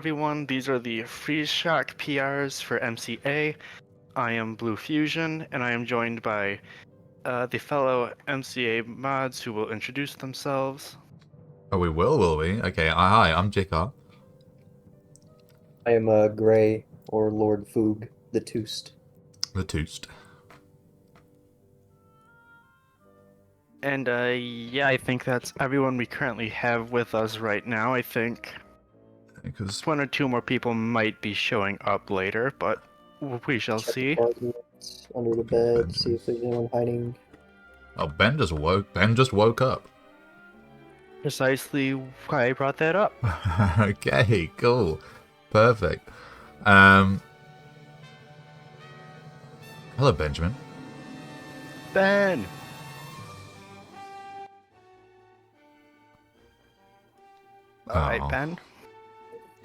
everyone. These are the Freeze Shock PRs for MCA. I am Blue Fusion, and I am joined by the fellow MCA mods who will introduce themselves. Oh, we will we? Okay, hi, I'm Jikar. I am Gray, or Lord Foog, the Toost. The Toost. And yeah, I think that's everyone we currently have with us right now. I think Because one or two more people might be showing up later, but we shall Check see. the closets, under the bed, see if there's anyone hiding. oh, Ben just woke up. Precisely why I brought that up. Okay, cool, perfect. Hello, Benjamin. Ben! Alright, Oh. Ben.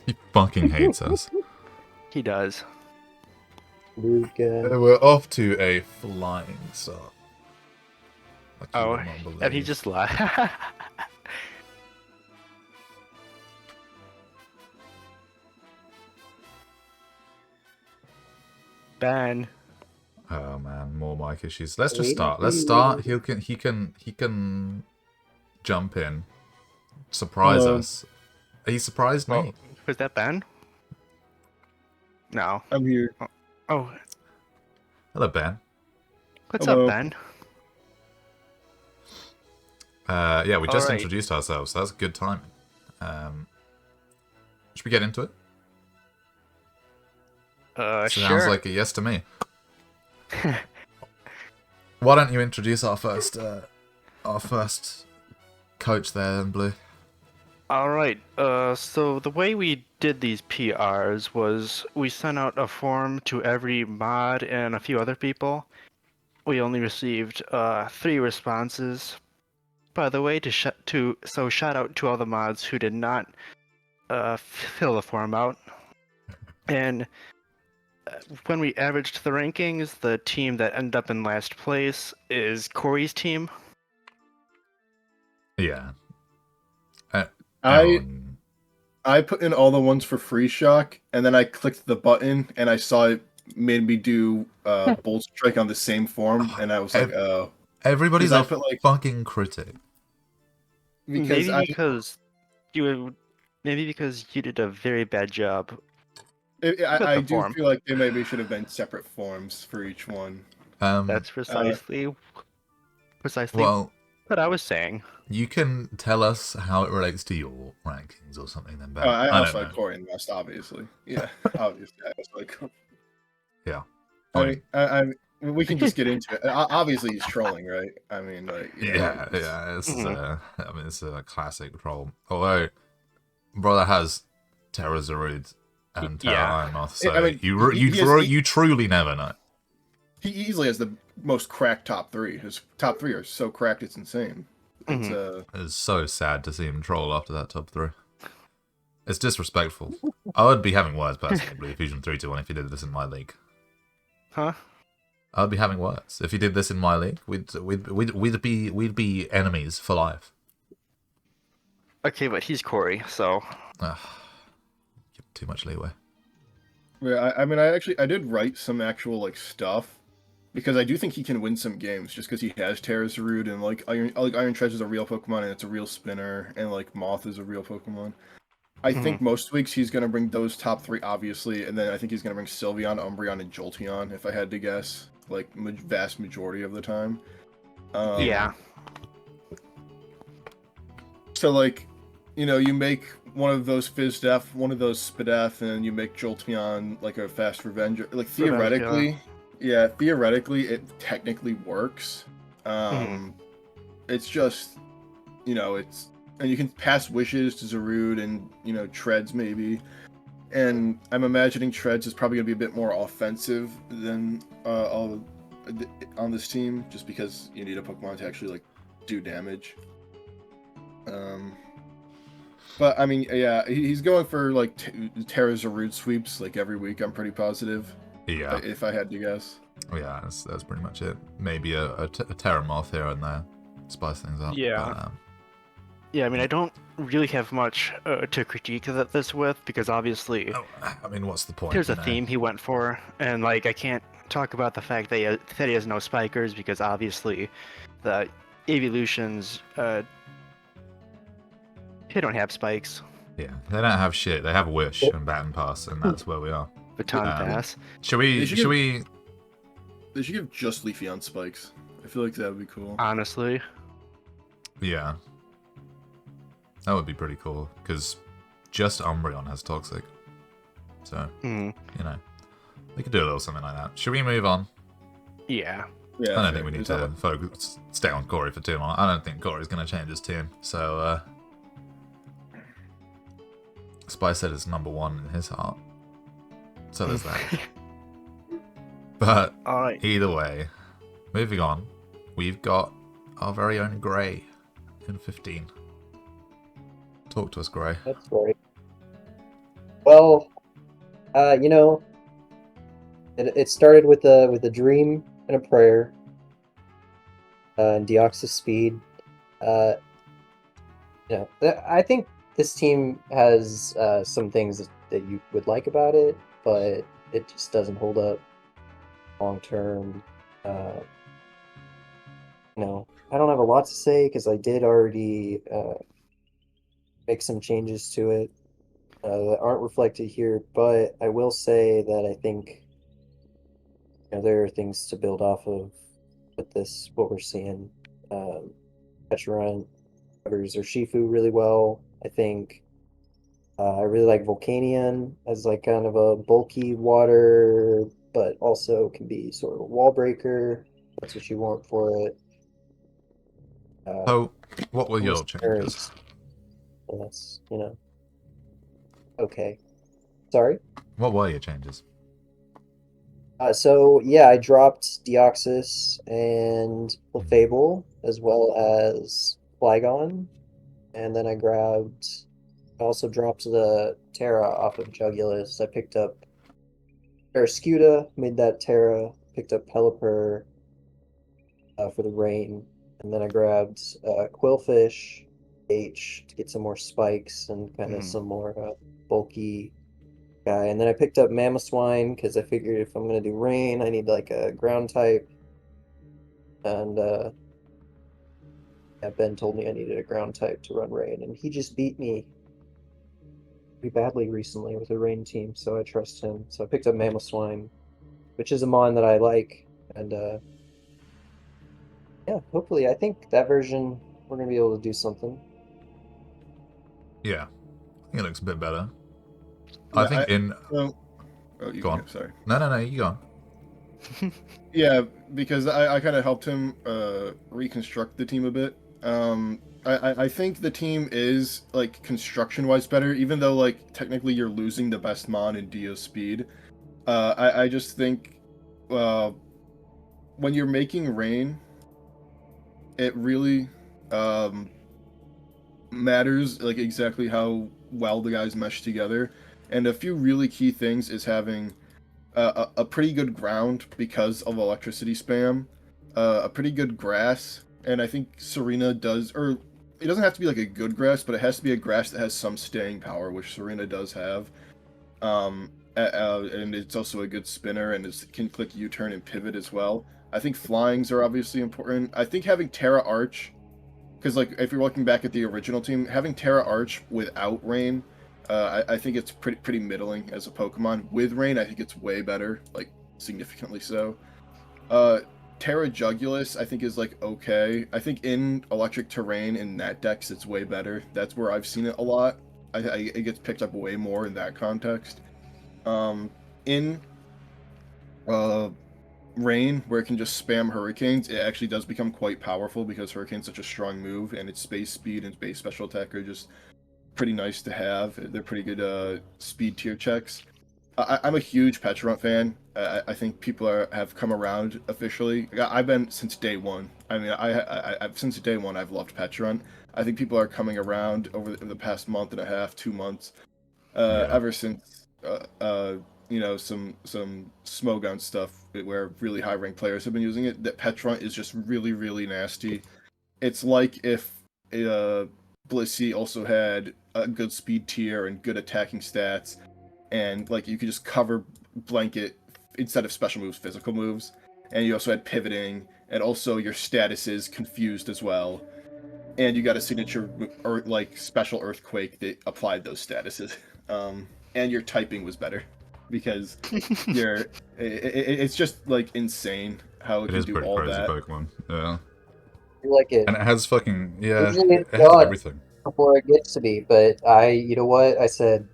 He fucking hates us. He does. Rude guy. We're off to a flying start. Like you Oh, would not and he believe. just laughed. Ben. Oh man, more mic issues. Let's just Wait, start. Let's start. He can jump in, surprise Hello. us. He surprised me. Oh, was that Ben? No. I'm here. Oh, Hello, Ben. what's Hello. up, Ben? Yeah, we just Alright. introduced ourselves, so that's good timing. Should we get into it? Sounds Sure. like a yes to me. Why don't you introduce our first coach there, then, Blue? Alright, so the way we did these PRs was we sent out a form to every mod and a few other people. We only received 3 responses. By the way, so shout out to all the mods who did not fill the form out. And when we averaged the rankings, the team that ended up in last place is Corey's team. Yeah. I Everyone- I put in all the ones for Free Shock, and then I clicked the button, and I saw it made me do Bolt Strike on the same form, and I was like, oh. Everybody's Because a I felt like- fucking critic. Because Maybe because you did a very bad job. I the do form. feel like they maybe should have been separate forms for each one. That's precisely well, what I was saying. you can tell us how it relates to your rankings or something, then, Ben. I don't also know. like Corey and West, obviously. Yeah, obviously. I also like Corey. Yeah. I mean, we can just get into it. Obviously, he's trolling, right? I mean, like, Yeah. It's I mean, it's a classic troll. Although, brother has Terra Zarud and Terra Yeah. Ironmoth, so I mean, you truly never know. He easily has the most cracked top 3. His top 3 are so cracked, it's insane. It's It's so sad to see him troll after that top 3. It's disrespectful. I would be having words personally, Fusion 321, if he did this in my league. Huh? I'd be having words if he did this in my league. We'd be enemies for life. Okay, but he's Corey, so Give too much leeway. Yeah, I mean, I did write some actual like stuff because I do think he can win some games just because he has Terra's Root and like Iron Treasure is a real Pokemon and it's a real spinner and like Moth is a real Pokemon. I think most weeks he's gonna bring those top 3 obviously, and then I think he's gonna bring Sylveon, Umbreon, and Jolteon if I had to guess, like vast majority of the time. yeah. So like, you make one of those Fizdef, one of those Spadef, and you make Jolteon like a fast Revenger. Like theoretically, theoretically it technically works. It's just, it's, and you can pass wishes to Zarude and Treads maybe, and I'm imagining Treads is probably gonna be a bit more offensive than all on this team, just because you need a Pokemon to actually like do damage. But I mean, yeah, he's going for like Terra's Root sweeps like every week. I'm pretty positive. Yeah. If I had to guess. Yeah, that's pretty much it. Maybe a Terra Moth here and there, spice things up. Yeah. But, Yeah, I mean, I don't really have much to critique this with because obviously Oh, I mean, what's the point? there's You a know? theme he went for, and like I can't talk about the fact that he has no spikers because obviously the evolutions they don't have spikes. Yeah, they don't have shit. They have Wish and Baton Pass, and that's where we are. Baton Um, pass. Should They we? should Should give- we? They should give just Leafeon spikes. I feel like that would be cool. Honestly, Yeah, that would be pretty cool because just Umbreon has Toxic, so mm, you know we could do a little something like that. Should we move on? yeah. Yeah, I don't fair. think we need There's to not focus, stay on Corey for too long. I don't think Corey's going to change his team. So, Spice said it's number one in his heart. So there's that. But All right. either way, moving on, we've got our very own Grey in 15. Talk to us, Grey. That's right. Well, you know, it started with a dream and a prayer. And Deoxys speed. I think this team has some things that you would like about it, but it just doesn't hold up long term. I don't have a lot to say because I did already make some changes to it that aren't reflected here, but I will say that I think there are things to build off of with this, what we're seeing. Pecharunt covers Urshifu really well. I think I really like Volcanion as like kind of a bulky water, but also can be sort of a wall breaker. That's what you want for it. So, what were your Listeners, changes? and that's okay. Sorry. What were your changes? So yeah, I dropped Deoxys and Clefable as well as Flygon, and then I also dropped the Terra off of Jugulus. I picked up Barraskewda, made that Terra, picked up Pelipper for the rain, and then I grabbed Quillfish H to get some more spikes and kind of Mhm. some more bulky guy. And then I picked up Mamoswine because I figured if I'm gonna do rain, I need like a ground type. And yeah, Ben told me I needed a ground type to run rain, and he just beat me pretty badly recently with a rain team, so I trust him. So I picked up Mamoswine, which is a mon that I like, and yeah, hopefully I think that version we're gonna be able to do something. Yeah, I think it looks a bit better. Yeah, I think in. well, oh, you Go can on. go, sorry. No, you go on. Yeah, because I kind of helped him reconstruct the team a bit. I think the team is like construction wise better, even though like technically you're losing the best mon in Dio speed. I just think when you're making rain, it really matters like exactly how well the guys mesh together. And a few really key things is having a pretty good ground because of electricity spam, a pretty good grass, and I think Serena does, or it doesn't have to be like a good grass, but it has to be a grass that has some staying power, which Serena does have. And it's also a good spinner, and it can click U-turn and pivot as well. I think flyings are obviously important. I think having Terra Arch, because like if you're looking back at the original team, having Terra Arch without Rain, I think it's pretty middling as a Pokemon. With Rain, I think it's way better, like significantly so. Terra Jugulus, I think is like okay. I think in Electric Terrain in that Dex, it's way better. That's where I've seen it a lot. It gets picked up way more in that context. In Rain, where it can just spam Hurricanes, it actually does become quite powerful because Hurricane's such a strong move, and its space speed and space special attack are just pretty nice to have. They're pretty good speed tier checks. I'm a huge Pecharunt fan. I think people have come around officially. I've been since day one. I mean, I've since day one I've loved Pecharunt. I think people are coming around over the past month and a half, 2 months, Yeah. ever since some Smogon stuff where really high ranked players have been using it. That Pecharunt is just really really nasty. It's like if Blissey also had a good speed tier and good attacking stats, and like you could just cover blanket instead of special moves, physical moves. And you also had pivoting, and also your status is confused as well. And you got a signature or like special earthquake that applied those statuses. And your typing was better because it's just like insane how it It can is do pretty all crazy that. Pokemon. Yeah. I like it. And it has fucking, yeah, Usually it it's has God everything. before it gets to me, but you know what? I said,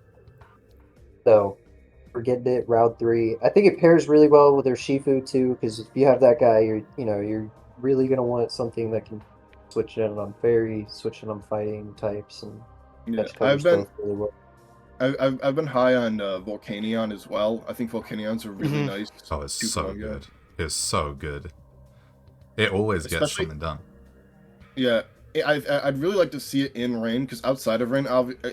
so forget it, Route 3. I think it pairs really well with their Shifu too, because if you have that guy, you're really gonna want something that can switch in on fairy, switch in on fighting types, and Yeah, catch covers both really well. I've been high on Volcanion as well. I think Volcanion's a really Mhm. nice Oh, it's 2 for so 1 guy. good. It's so good. It always gets Especially, something done. yeah, I'd really like to see it in rain because outside of rain,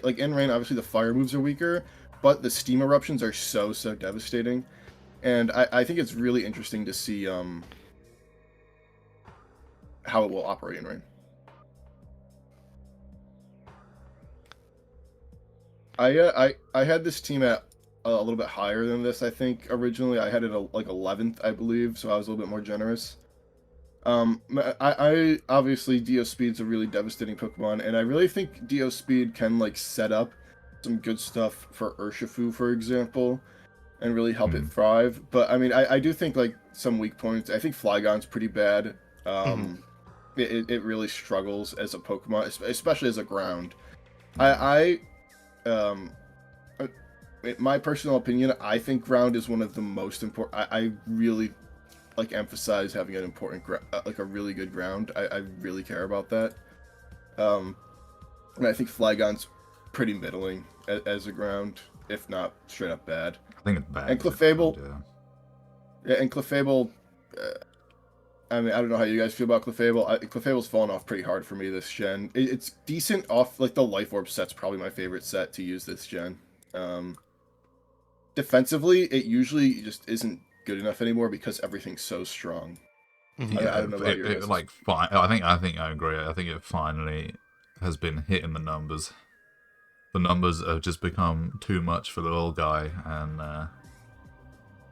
like in rain, obviously the fire moves are weaker, but the steam eruptions are so devastating, and I think it's really interesting to see how it will operate in rain. I had this team at a little bit higher than this. I think originally I had it like 11th, I believe, so I was a little bit more generous. I obviously Dio Speed's a really devastating Pokemon, and I really think Dio Speed can like set up some good stuff for Urshifu, for example, and really help it thrive. But I mean, I do think like some weak points. I think Flygon's pretty bad. It really struggles as a Pokemon, especially as a ground. I um in my personal opinion, I think ground is one of the most important. I really like emphasize having an important like a really good ground. I really care about that. Um, and I think Flygon's pretty middling as a ground, if not straight up bad. I think it's bad. And Clefable, yeah, and Clefable. I mean, I don't know how you guys feel about Clefable. Clefable's fallen off pretty hard for me this gen. It's decent off, like the Life Orb set's probably my favorite set to use this gen. Defensively, it usually just isn't good enough anymore because everything's so strong. Yeah, I don't know about your guys'. like fine. I think I agree. I think it finally has been hitting the numbers. The numbers have just become too much for the little guy, and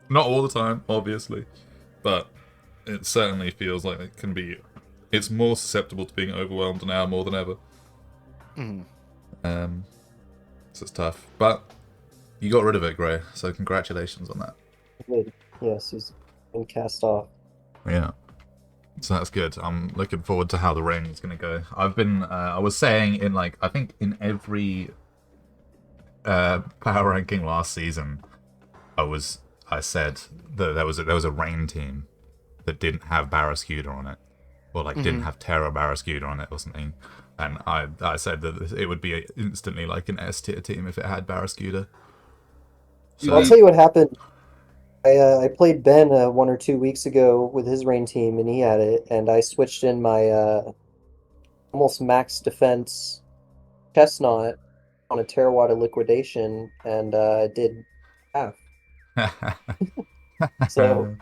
not all the time, obviously, but it certainly feels like it can be. It's more susceptible to being overwhelmed now more than ever. Mhm. So it's tough, but you got rid of it, Gray. So congratulations on that. Good. Yes, he's been cast off. Yeah. So that's good. I'm looking forward to how the rain is going to go. I was saying in like, I think in every power ranking last season, I said that there was a rain team that didn't have Barrascuda on it, or like didn't have Terra Barrascuda on it or something, and I said that it would be instantly like an S tier team if it had Barrascuda. So I'll tell you what happened. I played Ben 1 or 2 weeks ago with his rain team, and he had it, and I switched in my almost max defense chestnut on a Terrawater liquidation, and did half. So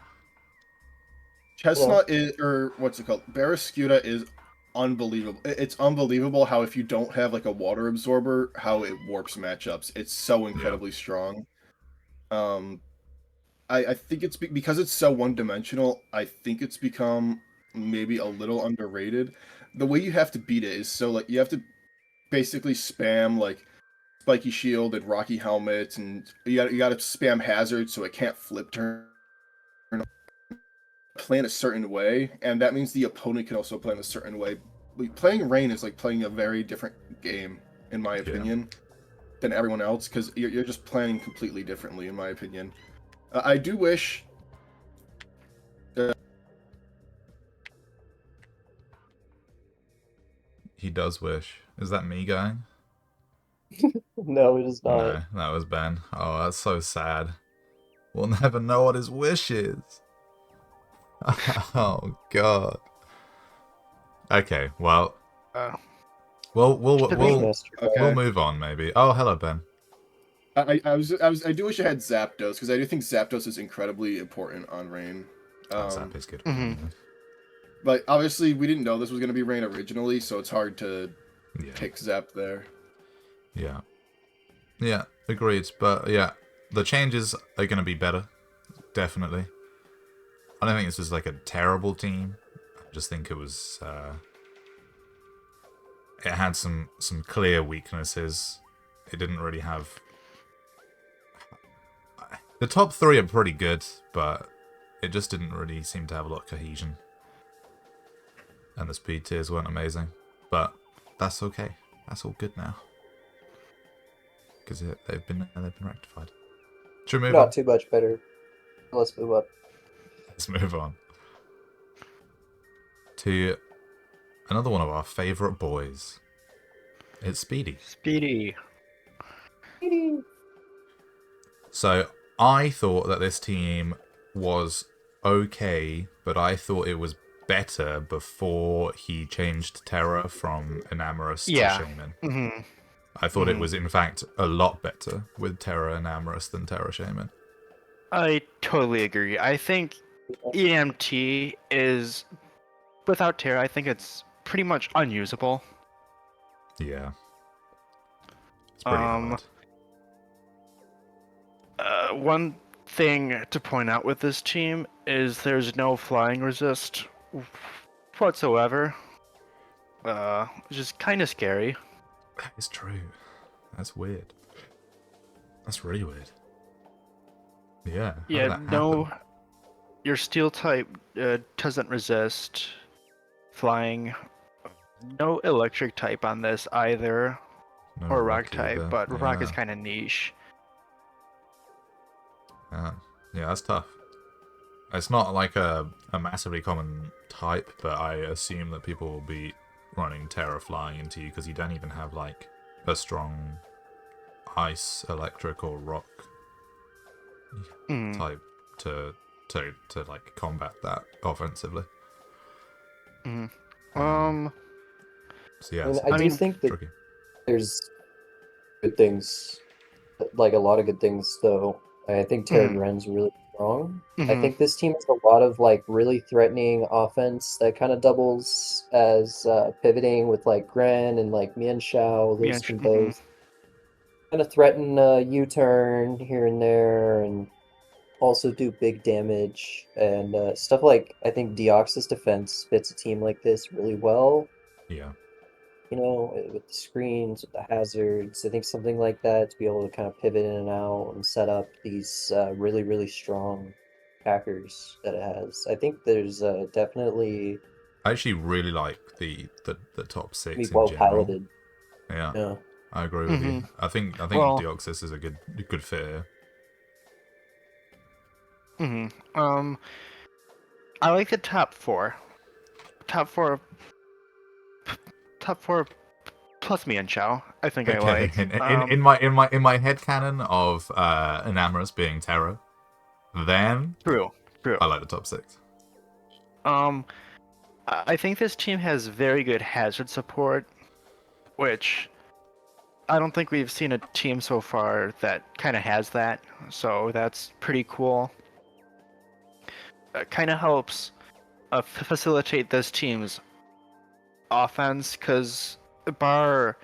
Chestnut is, or what's it called? Barrascuda is unbelievable. It's unbelievable how if you don't have like a water absorber, how it warps matchups. It's so incredibly strong. Um, I think it's because it's so one-dimensional. I think it's become maybe a little underrated. The way you have to beat it is so like you have to basically spam like spiky shield and rocky helmet, and you got to spam hazard so it can't flip turn. Play in a certain way, and that means the opponent can also play in a certain way. Playing Rain is like playing a very different game, in my opinion, than everyone else, because you're just planning completely differently, in my opinion. I do wish. he does wish. Is that me going? no, it is not. No, that was Ben. Oh, that's so sad. We'll never know what his wish is. Oh God. Okay, well, Uh, we'll move on maybe. Oh, hello Ben. I do wish I had Zapdos because I do think Zapdos is incredibly important on Rain. Zap is good. Mhm. But obviously we didn't know this was going to be Rain originally, so it's hard to Yeah. take Zap there. Yeah. Yeah, agreed. But yeah, the changes are going to be better. Definitely. I don't think this was like a terrible team. I just think it was. It had some clear weaknesses. It didn't really have. The top three are pretty good, but it just didn't really seem to have a lot of cohesion. And the speed tiers weren't amazing, but that's okay. That's all good now because they've been rectified. Should we move on? Not too much better. Let's move up. Let's move on to another one of our favorite boys. It's Speedy. Speedy. So I thought that this team was okay, but I thought it was better before he changed Terra from Enamorous Yeah. to Shaman. Mm-hmm. I thought it was, in fact, a lot better with Terra Enamorous than Terra Shaman. I totally agree. I think EMT is, without Terra, I think it's pretty much unusable. Yeah. It's pretty hard. One thing to point out with this team is there's no flying resist whatsoever. Which is kind of scary. That is true. That's weird. That's really weird. Yeah. How did Yeah, that no. happen? Your steel type doesn't resist flying. No electric type on this either, No or rock rock type, either. but rock is Yeah. kind of niche. Yeah, that's tough. It's not like a massively common type, but I assume that people will be running Terra flying into you because you don't even have like a strong ice, electric, or rock Mm. type to like combat that offensively. Mm. So yeah, I mean, it's, I I do mean, think that tricky. there's good things, like a lot of good things, though. I think Terran Ren's really strong. I Mm-hmm. think this team has a lot of like really threatening offense that kind of doubles as pivoting with like Gren and like Mian Shao. Yeah, Those can mm-hmm. both kind of threaten a U-turn here and there, and also do big damage and stuff like I think Deoxys defense fits a team like this really well. Yeah, With the screens, with the hazards. I think something like that to be able to kind of pivot in and out and set up these really, really strong hackers that it has. I think there's definitely I actually really like the top be six in well general. piloted. Yeah, Yeah. I agree with you. Mm-hmm. I think Well, Deoxys is a good fit here. mm-hmm. I like the top four. Top four, top four plus me and Chow. I think I Okay, like. in my headcanon of Enamorous being Terra, then True, true. I like the top six. Um, I think this team has very good hazard support, which I don't think we've seen a team so far that kind of has that. So that's pretty cool. Kind of helps facilitate this team's offense because bar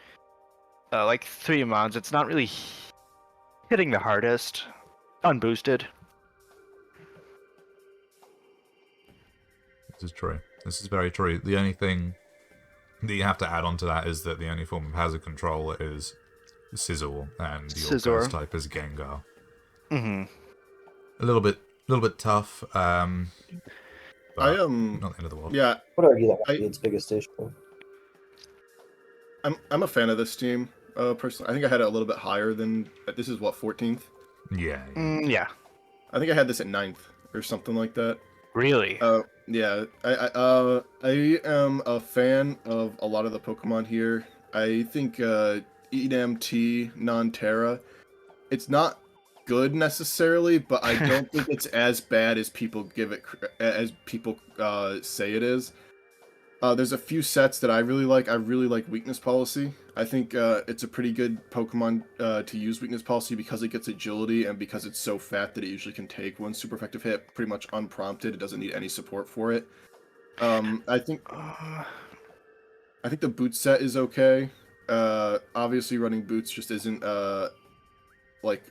like 3 months, it's not really hitting the hardest unboosted. This is true. This is very true. The only thing that you have to add on to that is that the only form of hazard control is Sizzle, and your Scizor. ghost type is Gengar. Mm-hmm. A little bit tough. But I not the end of the world. yeah, I would argue that might I be its biggest issue. I'm a fan of this team. Personally, I think I had it a little bit higher than this is what 14th. Yeah. Yeah. I think I had this at 9th or something like that. Really? Yeah, I am a fan of a lot of the Pokemon here. I think EMT non-Terra, it's not good necessarily, but I don't think it's as bad as people say it is. There's a few sets that I really like. I really like Weakness Policy. I think it's a pretty good Pokemon to use Weakness Policy because it gets agility and because it's so fat that it usually can take one super effective hit pretty much unprompted. It doesn't need any support for it. I think the boot set is okay. Obviously, running boots just isn't like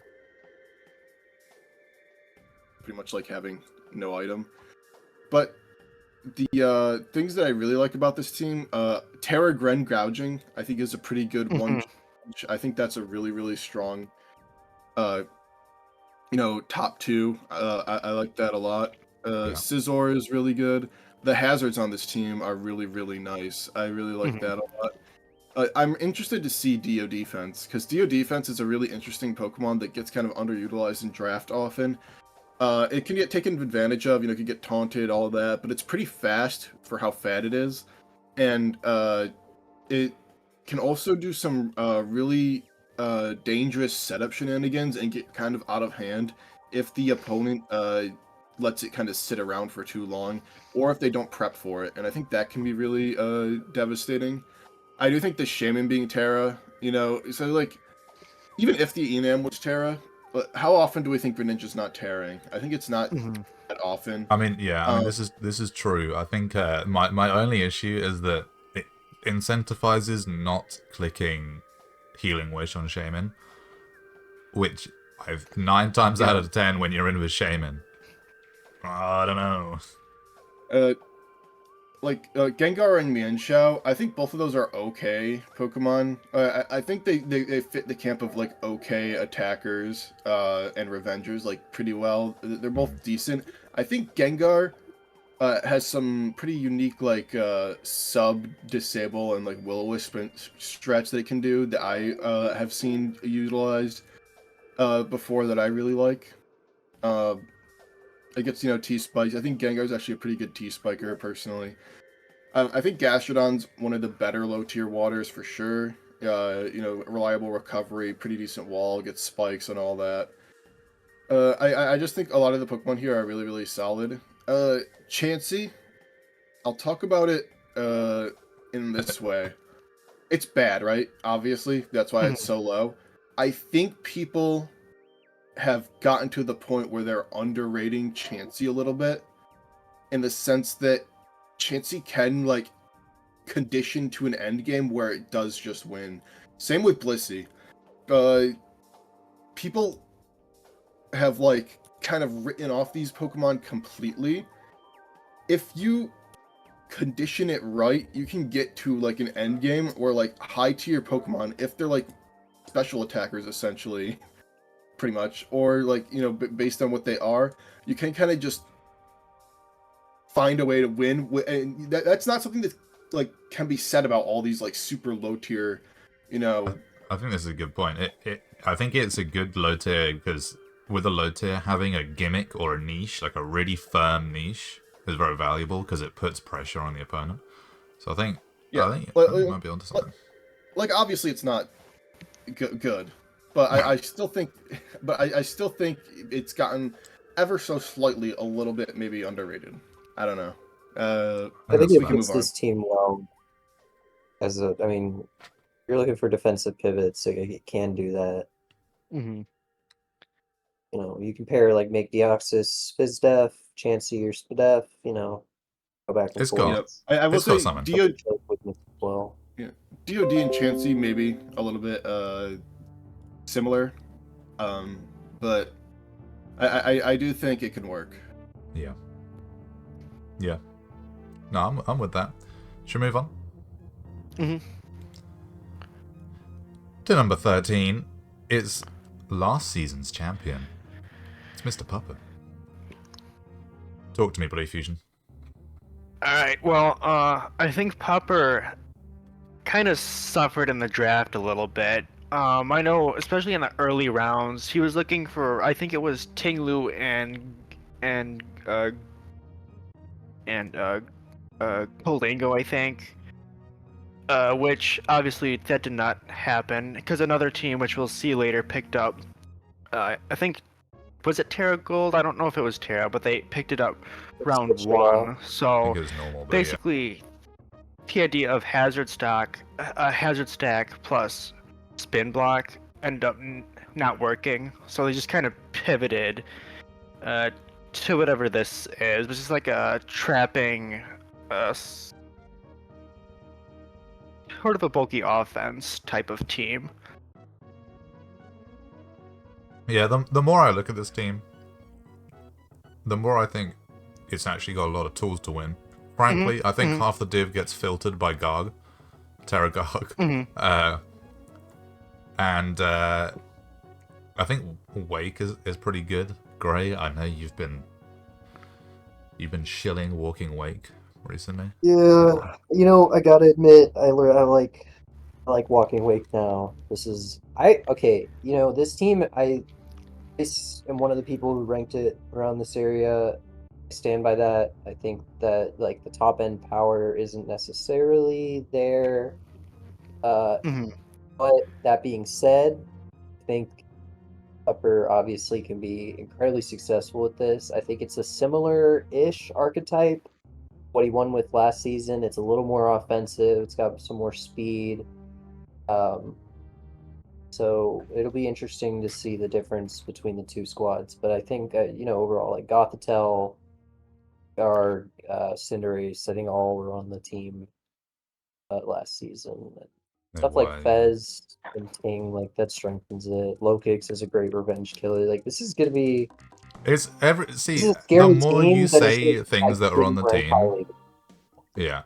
pretty much like having no item. But the things that I really like about this team, Terra Gren gouging, I think is a pretty good one. Mhm. I think that's a really, really strong, uh, top two. I like that a lot. Yeah. Scizor is really good. The hazards on this team are really, really nice. I really like Mhm. that a lot. I'm interested to see Dio Defense, because Dio Defense is a really interesting Pokemon that gets kind of underutilized in draft often. It can get taken advantage of, it can get taunted, all of that, but it's pretty fast for how fat it is. And it can also do some really dangerous setup shenanigans and get kind of out of hand if the opponent lets it kind of sit around for too long, or if they don't prep for it. And I think that can be really devastating. I do think the Shaman being Terra, so like, even if the Enam was Terra, but how often do we think Greninja's not Terraing? I think it's not Mhm. that often. I mean, yeah. I mean, Um, this is true. I think my only issue is that it incentivizes not clicking Healing Wish on Shaman, which I've 9 times out yeah. of 10 when you're in with Shaman. I don't know. Uh, Gengar and Mienshao, I think both of those are okay Pokemon. I think they fit the camp of like okay attackers and revengers like pretty well. They're both decent. I think Gengar has some pretty unique like sub disable and like will-o-wisp stretch that it can do that I have seen utilized before that I really like. Uh, it gets T-Spikes. I think Gengar's actually a pretty good T-Spiker personally. I think Gastrodon's one of the better low-tier waters for sure. Reliable recovery, pretty decent wall, gets spikes and all that. I just think a lot of the Pokemon here are really, really solid. Chansey, I'll talk about it in this way. It's bad, right? Obviously, that's why it's Mhm. so low. I think people have gotten to the point where they're underrating Chansey a little bit, in the sense that Chansey can like condition to an end game where it does just win. Same with Blissey. People have like kind of written off these Pokemon completely. If you condition it right, you can get to like an end game where like high tier Pokemon, if they're like special attackers essentially, pretty much, or like based on what they are, you can kind of just find a way to win. And that's not something that like can be said about all these like super low tier, you know. I think this is a good point. I think it's a good low tier because with a low tier, having a gimmick or a niche, like a really firm niche, is very valuable because it puts pressure on the opponent. So I think Yeah, I think you might be onto something. like obviously it's not good, but I still think, I still think it's gotten ever so slightly a little bit maybe underrated. I don't know. I think That's it We can fair. fits move on. this team well I mean, you're looking for defensive pivots, so it can do that. Mhm. You can pair like make Deoxys Fizdef, Chansey or Spadef, go back and It's got Yep. forth. I will it's got say something. Choke with it as well. Yeah, DoD and Chansey maybe a little bit similar, but I do think it can work. Yeah. Yeah. No, I'm with that. Should we move on? Mhm. To number 13, it's last season's champion. It's Mr. Pupper. Talk to me, Blue Fusion. All right. Well, I think Pupper kind of suffered in the draft a little bit. I know, especially in the early rounds, he was looking for. I think it was Tinglu and uh and Polingo, I think. Which obviously that did not happen because another team, which we'll see later, picked up. I think was it Terra Gold? I don't know if it was Terra, but they picked it up round Switched it off. one. I So think it was normal, but basically, the idea of hazard stack plus spin block ended up not working. So they just kind of pivoted to whatever this is, which is like a trapping. sort of a bulky offense type of team. Yeah, the more I look at this team, the more I think it's actually got a lot of tools to win. Frankly, I think half the div gets filtered by Garg, Terra Garg. And I think Wake is pretty good. Gray, I know you've been shilling Walking Wake recently. Yeah, you know, I gotta admit, I like Walking Wake now. Okay. You know, this team, I am one of the people who ranked it around this area. I stand by that. I think that like the top end power isn't necessarily there. Uh, Mhm. but that being said, I think Upper obviously can be incredibly successful with this. I think it's a similar-ish archetype. What he won with last season, it's a little more offensive. It's got some more speed. Um, so it'll be interesting to see the difference between the two squads. But I think you know, overall, like Gothitelle, Garg, Cinderace, I think all were on the team last season. It Stuff like was. Fez and Ting, like that strengthens it. Lokix is a great revenge killer. Like this is gonna be It's this see, is a the scary more team you that is gonna say things that are be on the ranked team, highly. yeah.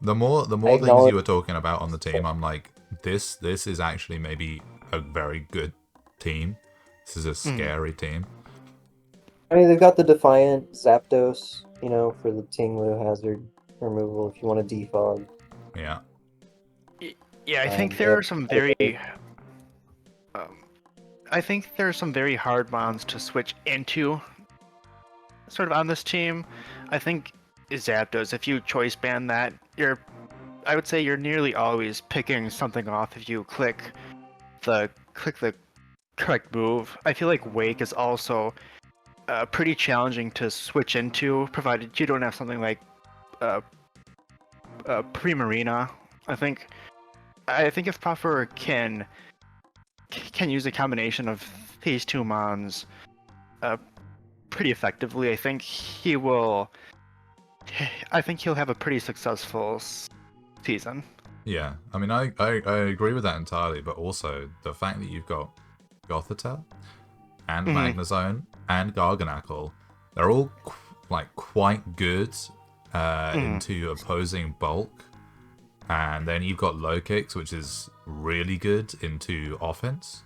The more I things you acknowledge. were talking about on the team, I'm like, this is actually maybe a very good team. This is a scary team. I mean, they've got the Defiant Zapdos, you know, for the Tinglu hazard removal if you want to defog. Yeah. Yeah, I think They there have are some very um, I think there are some very hard mons to switch into sort of on this team. I think Zapdos, if you choice ban that, I would say you're nearly always picking something off if you click the correct move. I feel like Wake is also pretty challenging to switch into, provided you don't have something like uh, Primarina. I think if Puffer can use a combination of these two mons uh, pretty effectively, I think he'll have a pretty successful season. Yeah. I mean, I agree with that entirely, but also the fact that you've got Gothitelle and Magnezone and Garganacl, they're all quite good into opposing bulk. And then you've got Lokix, which is really good into offense.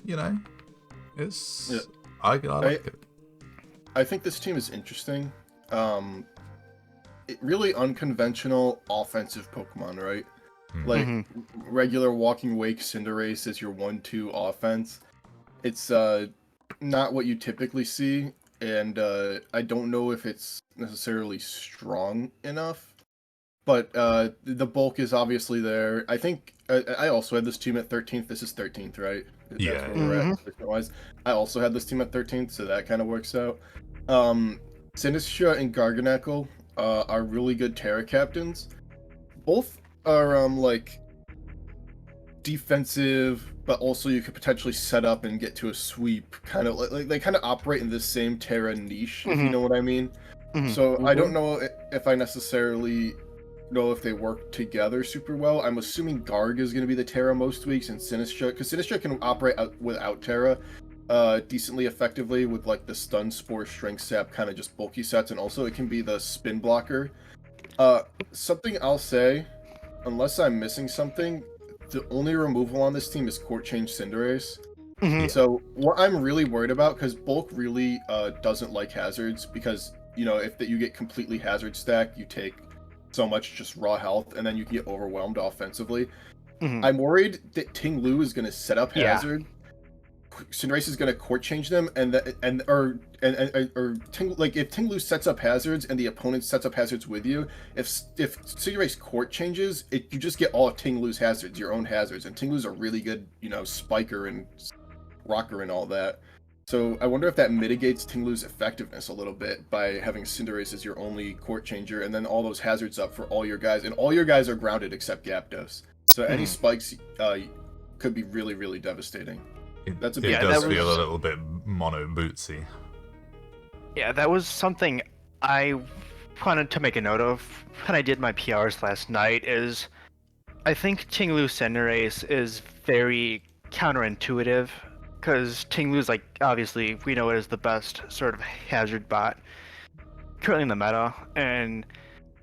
You know, it's Yeah. I like it. I think this team is interesting. Really unconventional offensive Pokemon, right? Like regular Walking Wake Cinderace is your 1-2 offense. It's not what you typically see, and I don't know if it's necessarily strong enough. But the bulk is obviously there. I think I also had this team at 13th. This is 13th, right? That's Yeah. where we're at position-wise. I also had this team at 13th, so that kind of works out. Sinistra and Garganacl are really good Terra captains. Both are like defensive, but also you could potentially set up and get to a sweep. Kind of like they kind of operate in this same Terra niche, if you know what I mean. So I don't know if I necessarily know if they work together super well. I'm assuming Garg is going to be the Terra most weeks, and Sinistra, because Sinistra can operate without Terra decently effectively with like the Stun, Spore, Strength Sap kind of just bulky sets, and also it can be the spin blocker. Something I'll say, unless I'm missing something, the only removal on this team is Court Change Cinderace. So what I'm really worried about, because Bulk really doesn't like hazards, because you know if you get completely hazard stacked, you take so much just raw health, and then you can get overwhelmed offensively. I'm worried that Ting Lu is going to set up hazard. Cinderace is going to court change them, or Ting, like if Ting Lu sets up hazards and the opponent sets up hazards with you, if Cinderace court changes, you just get all of Ting Lu's hazards, your own hazards, and Ting Lu's a really good, you know, spiker and rocker and all that. So I wonder if that mitigates Ting Lu's effectiveness a little bit by having Cinderace as your only court changer, and then all those hazards up for all your guys, and all your guys are grounded except Gyapdos. So any spikes could be really, really devastating. It does feel a little bit mono bootsy. Yeah, that was something I wanted to make a note of when I did my PRs last night is I think Tinglu Cinderace is very counterintuitive because Tinglu's like obviously we know it is the best sort of hazard bot currently in the meta, and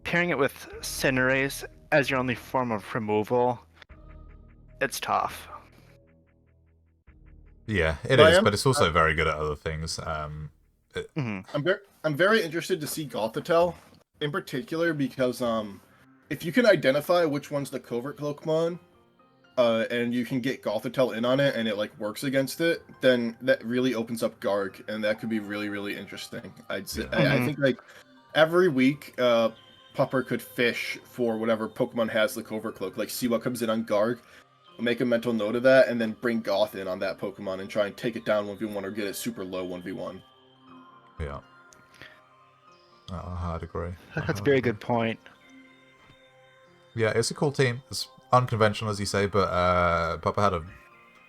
pairing it with Cinderace as your only form of removal, it's tough. Yeah, it But I is, am- but it's also very good at other things. Mhm. I'm very interested to see Gothitelle in particular because if you can identify which one's the covert Pokemon, and you can get Gothitelle in on it and it like works against it, then that really opens up Garg, and that could be really, really interesting. I'd say I Mhm. think like every week Pupper could fish for whatever Pokemon has the covert cloak, like see what comes in on Garg, make a mental note of that, and then bring Goth in on that Pokemon and try and take it down 1v1 or get it super low 1v1. Yeah. I'd agree. That's a very good point. Yeah, it's a cool team. It's unconventional, as you say, but Papa had a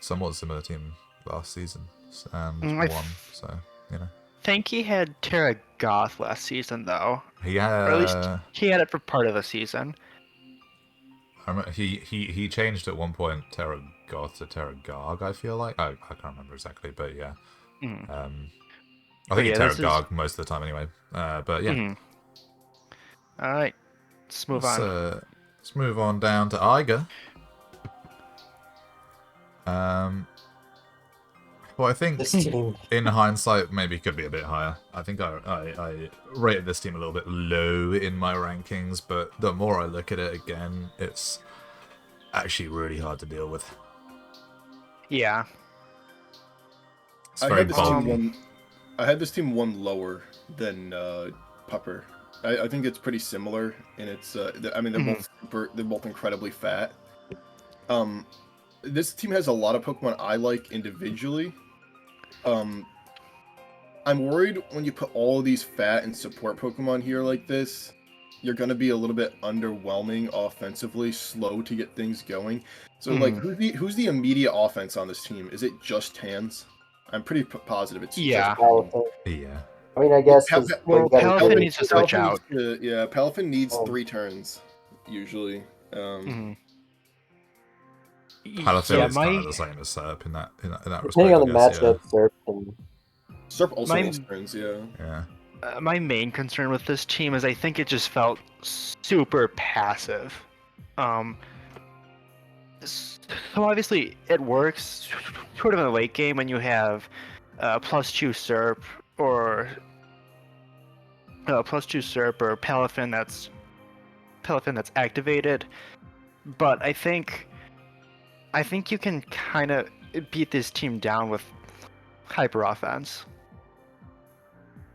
somewhat similar team last season and won, so, you know. Think he had Terra Goth last season though, He or at least had... he had it for part of the season. I remember he changed at one point Terra Goth to Terra Garg, I feel like. I can't remember exactly, but yeah. Mhm. I think yeah, he Terra this is- Garg most of the time anyway. But yeah. Mhm. All right, let's move on. Let's move on down to Iger. Well, I think This team, in hindsight maybe could be a bit higher. I think I rated this team a little bit low in my rankings, but the more I look at it again, it's actually really hard to deal with. Yeah. It's very I had this team one lower than Pupper. I think it's pretty similar in its. I mean, they're both incredibly fat. This team has a lot of Pokemon I like individually. I'm worried when you put all of these fat and support Pokemon here like this, you're gonna be a little bit underwhelming offensively, slow to get things going. So like, who's the immediate offense on this team? Is it just Hands? I'm pretty positive it's Yeah. just Palafin. Yeah. I mean, I guess Pal- because Well, you got Palafin to needs to switch out. Palafin needs Oh. 3 turns usually. Palafin Yeah, is kind of the same as Serp in that respect. depending on the I guess, matchup, Serp can. Serp also My- needs turns, yeah. Yeah. my main concern with this team is I think it just felt super passive. So obviously it works sort of in the late game when you have +2 Serp or +2 Serp or Palafin that's activated. But I think you can kind of beat this team down with hyper offense.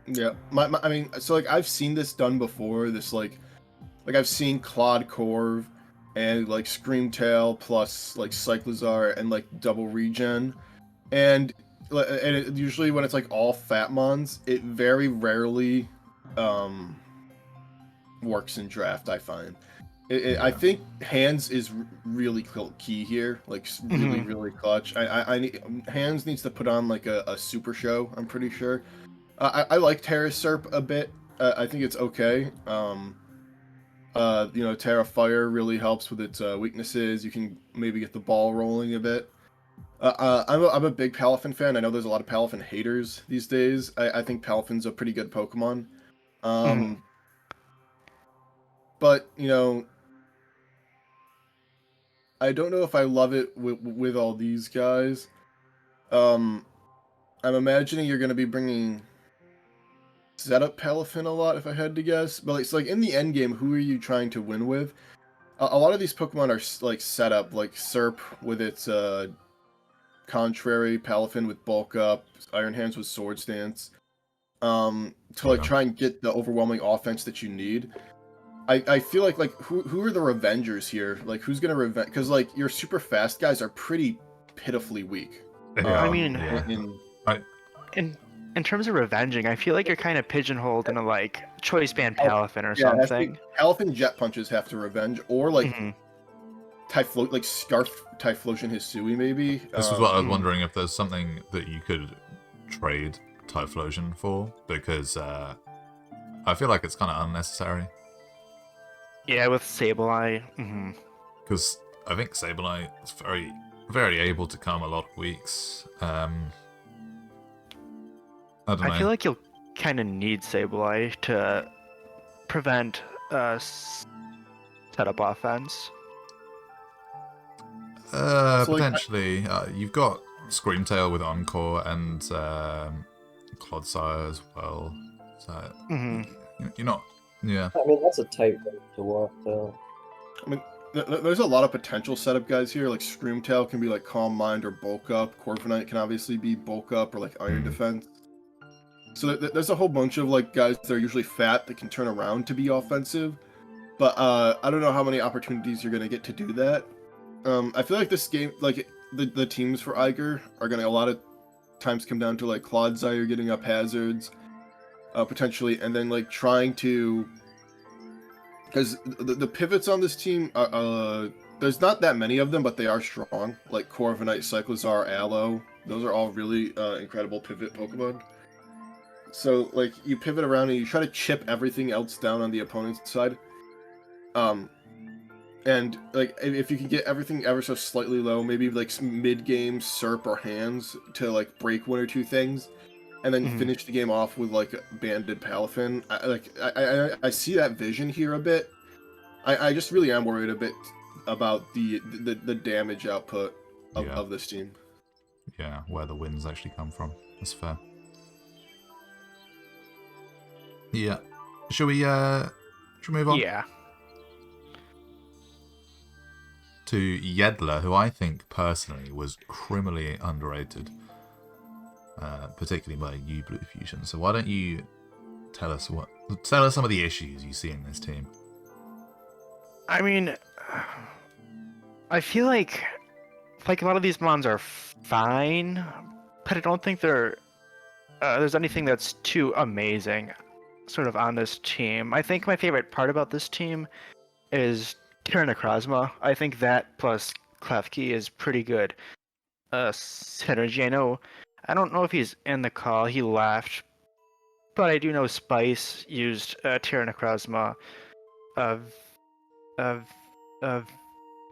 Yeah, I mean, so like I've seen this done before. This like I've seen Claude Corv and like Screamtail plus like Cyclizar and like double regen, and usually when it's like all Fatmons, it very rarely works in draft. I find. I think Hands is really key here, like really clutch. I need Hands needs to put on like a super show. I'm pretty sure. I like Terra Serp a bit. I think it's okay. Terra Fire really helps with its weaknesses. You can maybe get the ball rolling a bit. I'm a big Palafin fan. I know there's a lot of Palafin haters these days. I think Palafin's a pretty good Pokemon. But, I don't know if I love it with all these guys. I'm imagining you're going to be bringing setup Palafin a lot, if I had to guess. But it's like in the end game, who are you trying to win with? A lot of these Pokemon are like setup, like Serp with its contrary, Palafin with bulk up, Iron Hands with Sword Stance, to like try and get the overwhelming offense that you need. I feel like who are the Revengers here? Like who's gonna revenge? Because like your super fast guys are pretty pitifully weak. I mean, yeah. in terms of revenging, I feel like you're kind of pigeonholed in a like choice band Palafin or something. Palafin Jet Punches have to revenge, or like Scarf Typhlosion Hisui maybe. This was what I was wondering, if there's something that you could trade Typhlosion for, because I feel like it's kind of unnecessary. Yeah, with Sableye. Because I think Sableye is very, very able to come a lot of weeks. I don't know. I feel like you'll kind of need Sableye to prevent setup offense. So, like, Potentially. You've got Screamtail with Encore and Clodsire as well. So you're not. Yeah. I mean, that's a tight road to walk, though. I mean, there's a lot of potential setup guys here. Like Screamtail can be like Calm Mind or Bulk Up. Corviknight can obviously be Bulk Up or like Iron Defense. So there's a whole bunch of like guys that are usually fat that can turn around to be offensive. But I don't know how many opportunities you're gonna get to do that. I feel like this game, like the teams for Iger are gonna a lot of times come down to like Clodsire getting up hazards, potentially, and then like trying to. Because the pivots on this team, there's not that many of them, but they are strong. Like Corviknight, Cyclizar, Aloe, those are all really incredible pivot Pokemon. So, like, you pivot around and you try to chip everything else down on the opponent's side. And, like, if you can get everything ever so slightly low, maybe, like, mid-game Serp or Hands to, like, break one or two things, and then finish the game off with like Banded Palafin. I see that vision here a bit. I just really am worried a bit about the damage output of this team. Yeah, where the wins actually come from. That's fair. Yeah. Should we move on? Yeah. To Yedler, who I think personally was criminally underrated. Particularly by you, Blue Fusion. So why don't you tell us some of the issues you see in this team? I mean, I feel like a lot of these mons are fine, but I don't think there's anything that's too amazing sort of on this team. I think my favorite part about this team is Tyrannocrozma. I think that plus Klefki is pretty good synergy. I don't know if he's in the call. He left, but I do know Spice used Tyrannocrozma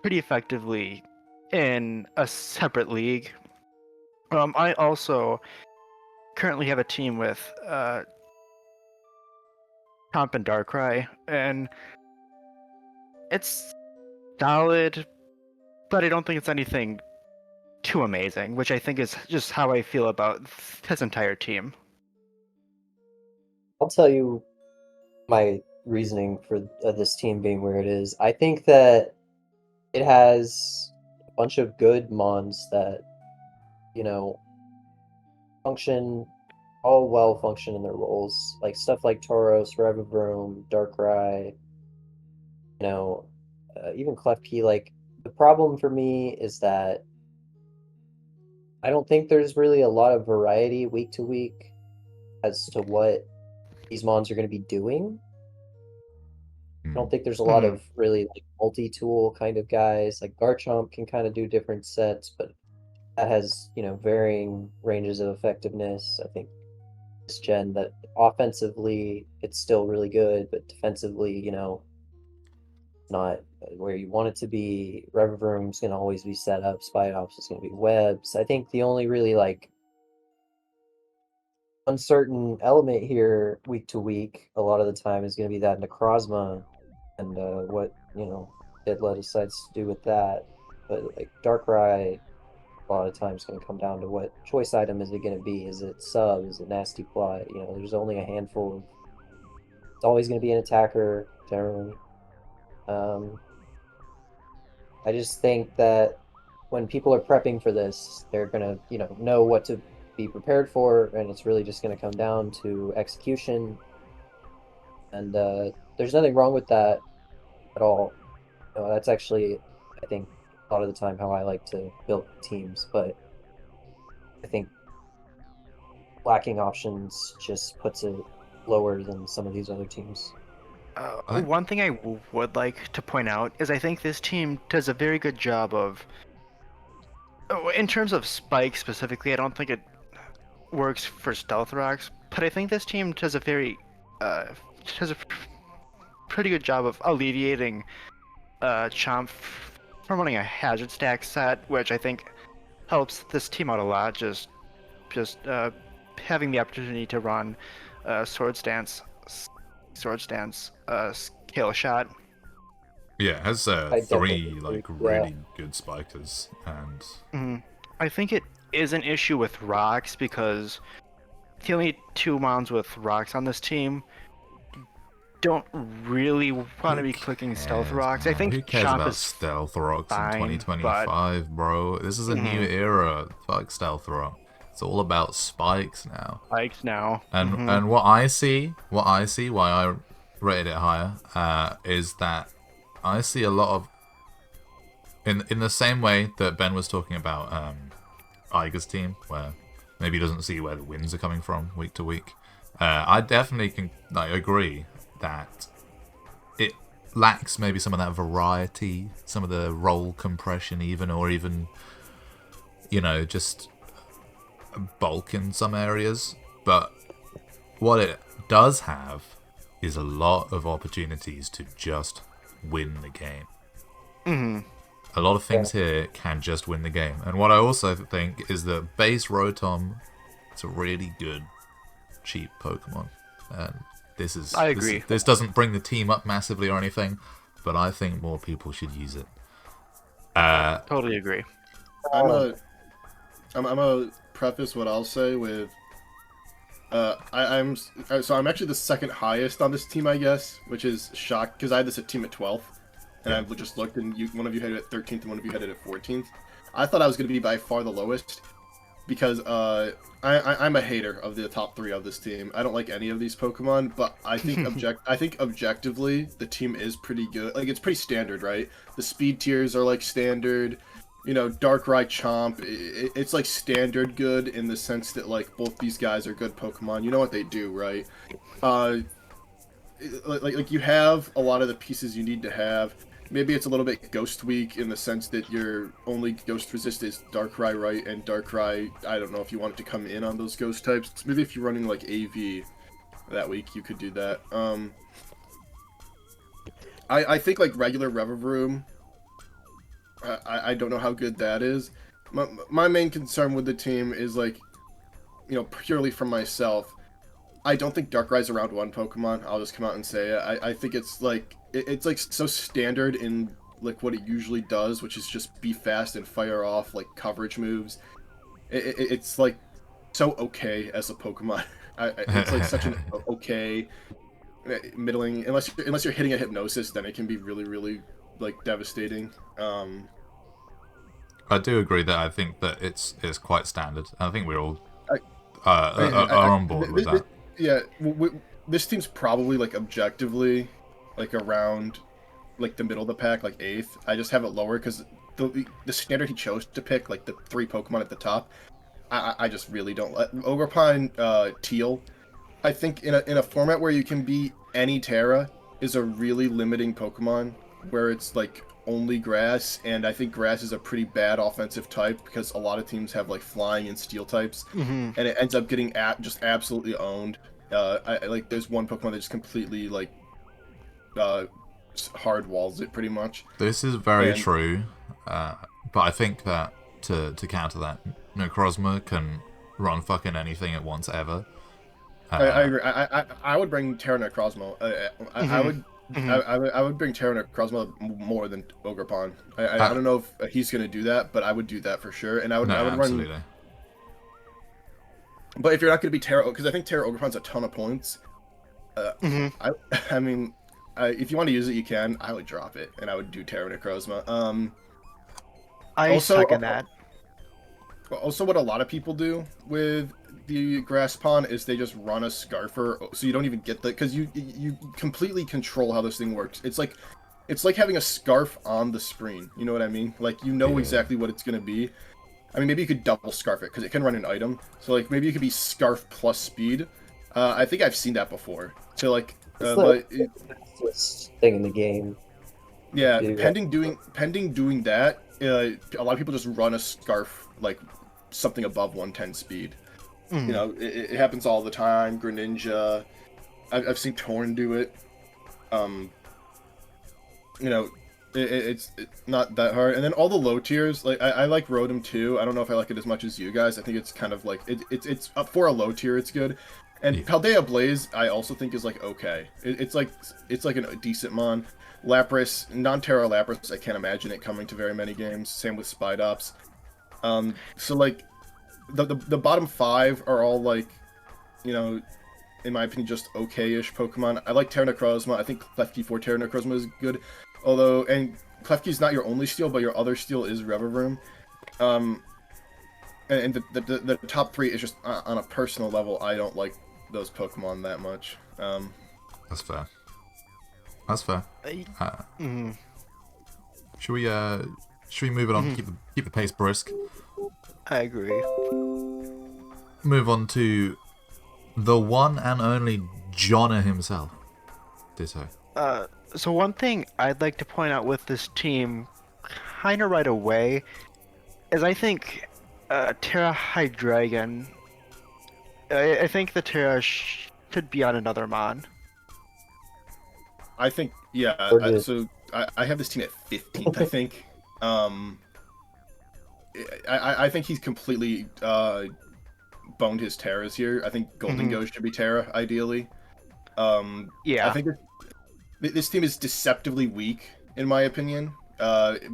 pretty effectively in a separate league. I also currently have a team with Comp and Darkrai, and it's solid, but I don't think it's anything too amazing, which I think is just how I feel about this entire team. I'll tell you my reasoning for this team being where it is. I think that it has a bunch of good mons that, function in their roles. Like stuff like Tauros, Revavroom, Darkrai, even Klefki. Like, the problem for me is that I don't think there's really a lot of variety week to week as to what these mons are going to be doing. I don't think there's a lot of really like multi-tool kind of guys. Like Garchomp can kind of do different sets, but that has, varying ranges of effectiveness. I think this gen that offensively it's still really good, but defensively, not where you want it to be. Revavroom's going to always be set up. Spiops is going to be webs. I think the only really like uncertain element here week to week a lot of the time is going to be that Necrozma and what Idla decides to do with that. But like Darkrai, a lot of times going to come down to what choice item is it going to be. Is it sub? Is it nasty plot? There's only a handful of. It's always going to be an attacker generally. I just think that when people are prepping for this, they're gonna know what to be prepared for, and it's really just going to come down to execution. And there's nothing wrong with that at all. That's actually, I think, a lot of the time how I like to build teams. But I think lacking options just puts it lower than some of these other teams. One thing I would like to point out is I think this team does a very good job of, in terms of Spike specifically, I don't think it works for Stealth Rocks, but I think this team does a very does a pretty good job of alleviating Chomp from running a hazard stack set, which I think helps this team out a lot. Just having the opportunity to run sword stance, kill shot. Yeah, it has I definitely three agree. like Yeah. really good spikers, and I think it is an issue with rocks because the only two mons with rocks on this team don't really want to be clicking stealth rocks. I man? Who think cares Chomp about is stealth rocks in fine, but 2025, bro? This is a new era. Fuck stealth rock. It's all about spikes now. spikes now. And what I see, why I rated it higher, is that I see a lot of in the same way that Ben was talking about Iger's team, where maybe he doesn't see where the wins are coming from week to week. I definitely can agree that it lacks maybe some of that variety, some of the role compression, or even just bulk in some areas. But what it does have is a lot of opportunities to just win the game. A lot of things here can just win the game. And what I also think is that base Rotom is a really good, cheap Pokemon. And I agree. This doesn't bring the team up massively or anything, but I think more people should use it. Totally agree. I'm a preface what I'll say with I'm actually the second highest on this team, I guess, which is shocked because I had this team at 12th, and I've just looked, and one of you had it at 13th, and one of you had it at 14th. I thought I was going to be by far the lowest because I'm a hater of the top 3 of this team. I don't like any of these Pokemon, but I think objectively the team is pretty good. Like, it's pretty standard, right? The speed tiers are like standard. Darkrai Chomp, it's like standard good in the sense that like both these guys are good Pokemon. You know what they do, right? Like you have a lot of the pieces you need to have. Maybe it's a little bit Ghost weak in the sense that your only Ghost resist is Darkrai, right? And Darkrai, I don't know if you want it to come in on those Ghost types. Maybe if you're running like AV that week, you could do that. I think like regular Revavroom, I don't know how good that is. My main concern with the team is like, purely for myself, I don't think Darkrai's a round 1 Pokemon. I'll just come out and say it. I think it's like it's like so standard in like what it usually does, which is just be fast and fire off like coverage moves. It's like so okay as a Pokemon. It's like such an okay middling. Unless you're hitting a Hypnosis, then it can be really really like devastating. I do agree that I think that it's quite standard. I think we're all are on board with that. Yeah, this team's probably like objectively like around like the middle of the pack, like 8th. I just have it lower because the standard he chose to pick, like the 3 Pokemon at the top, I just really don't like. Ogerpon Teal, I think in a format where you can be any Terra is a really limiting Pokemon where it's like only grass, and I think grass is a pretty bad offensive type because a lot of teams have like flying and steel types, and it ends up getting just absolutely owned. Like there's one Pokemon that just completely like hard walls it pretty much. This is very true, but I think that to counter that, Necrozma can run fucking anything at once ever. I agree. I would bring Terra Necrozma. I would bring Terra Necrozma more than Ogerpon. I don't know if he's gonna do that, but I would do that for sure. And I would absolutely run. But if you're not gonna be Terra, because I think Terra Ogerpon's a ton of points. I mean, if you want to use it, you can. I would drop it, and I would do Terra Necrozma. I second that. Also, what a lot of people do with the grass pond is they just run a Scarfer, so you don't even get the, because you completely control how this thing works. It's like having a scarf on the screen. You know what I mean? Like exactly what it's gonna be. I mean, maybe you could double scarf it because it can run an item. So like maybe you could be scarf plus speed. I think I've seen that before. So like, but this thing in the game. Yeah, pending doing that, a lot of people just run a scarf like something above 110 speed. You know, it happens all the time. Greninja, I've seen Torn do it. You know, it's not that hard. And then all the low tiers, like I like Rotom too. I don't know if I like it as much as you guys. I think it's kind of like it's up for a low tier. It's good. And Yeah. Paldea Blaze, I also think is like okay. It's like a decent mon. Lapras, non-Terra Lapras, I can't imagine it coming to very many games. Same with Spidops. So like the bottom 5 are all like, you know, in my opinion, just okay-ish Pokemon. I like Terra Necrozma. I think Klefki for Terra Necrozma is good. Although, and Klefki's not your only steal, but your other steal is Revavroom. And the top 3 is just on a personal level. I don't like those Pokemon that much. That's fair. That's fair. Mhm. Should we move it on? Keep the pace brisk. I agree. Move on to the one and only Jonna himself. Ditto. So one thing I'd like to point out with this team, kind of right away, is I think Terra Hydreigon. I think the Terra should be on another mon. I think, yeah. So I have this team at 15th. I think. I think he's completely boned his Terras here. I think Golden Ghost should be Terra ideally. Yeah. I think this team is deceptively weak in my opinion.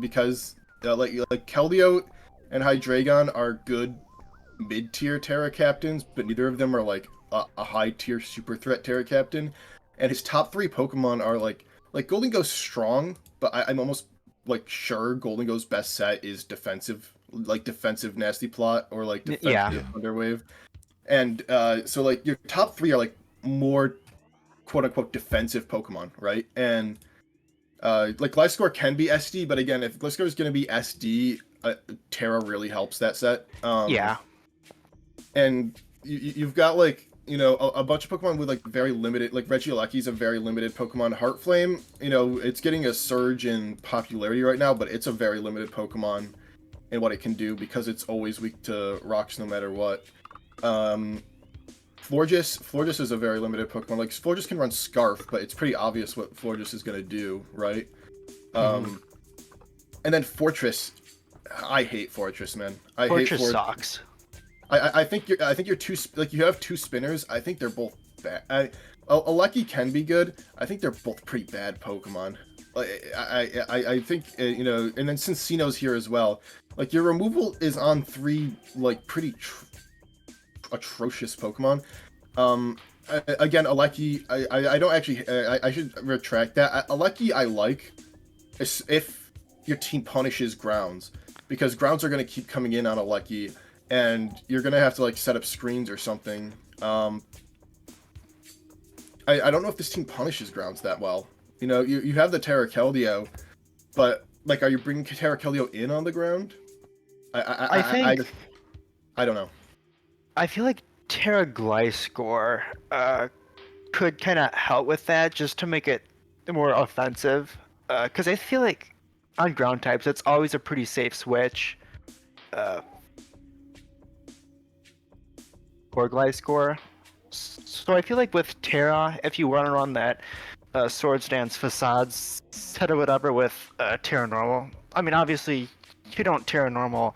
Because like Keldeo and Hydreigon are good mid-tier Terra captains, but neither of them are like a high-tier super threat Terra captain. And his top 3 Pokemon are like Golden Ghost's strong, but I'm almost like sure Golden Ghost's best set is defensive Nasty Plot or like defensive Thunderwave. And so like your top 3 are like more quote unquote defensive Pokemon, right? And like Gliscor can be SD, but again, if Gliscor is going to be SD, Terra really helps that set. Yeah. And you've got like, you know, a bunch of Pokemon with like very limited, like Regieleki's a very limited Pokemon. Heartflame, you know, it's getting a surge in popularity right now, but it's a very limited Pokemon in what it can do because it's always weak to rocks no matter what. Florges is a very limited Pokemon. Like Florges can run Scarf, but it's pretty obvious what Florges is gonna do, right? And then Fortress, I hate Fortress, man. Fortress sucks. I think you're two, like you have 2 spinners. I think they're both bad. Aleki can be good. I think they're both pretty bad Pokemon. Like I think you know, and then Cinccino's here as well. Like your removal is on 3 like pretty atrocious Pokemon. Again, Aleki, I don't actually. I should retract that. Aleki I like, if your team punishes grounds, because grounds are going to keep coming in on Aleki. And you're gonna have to like set up screens or something. I don't know if this team punishes grounds that well. You know, you have the Terra Keldeo, but like, are you bringing Terra Keldeo in on the ground? I don't know. I feel like Terra Gliscor could kind of help with that, just to make it more offensive. Because I feel like on ground types, it's always a pretty safe switch. For Gliscor. So I feel like with Terra, if you run around that Swords Dance Facades set or whatever with Terra Normal, I mean, obviously, you don't Terra Normal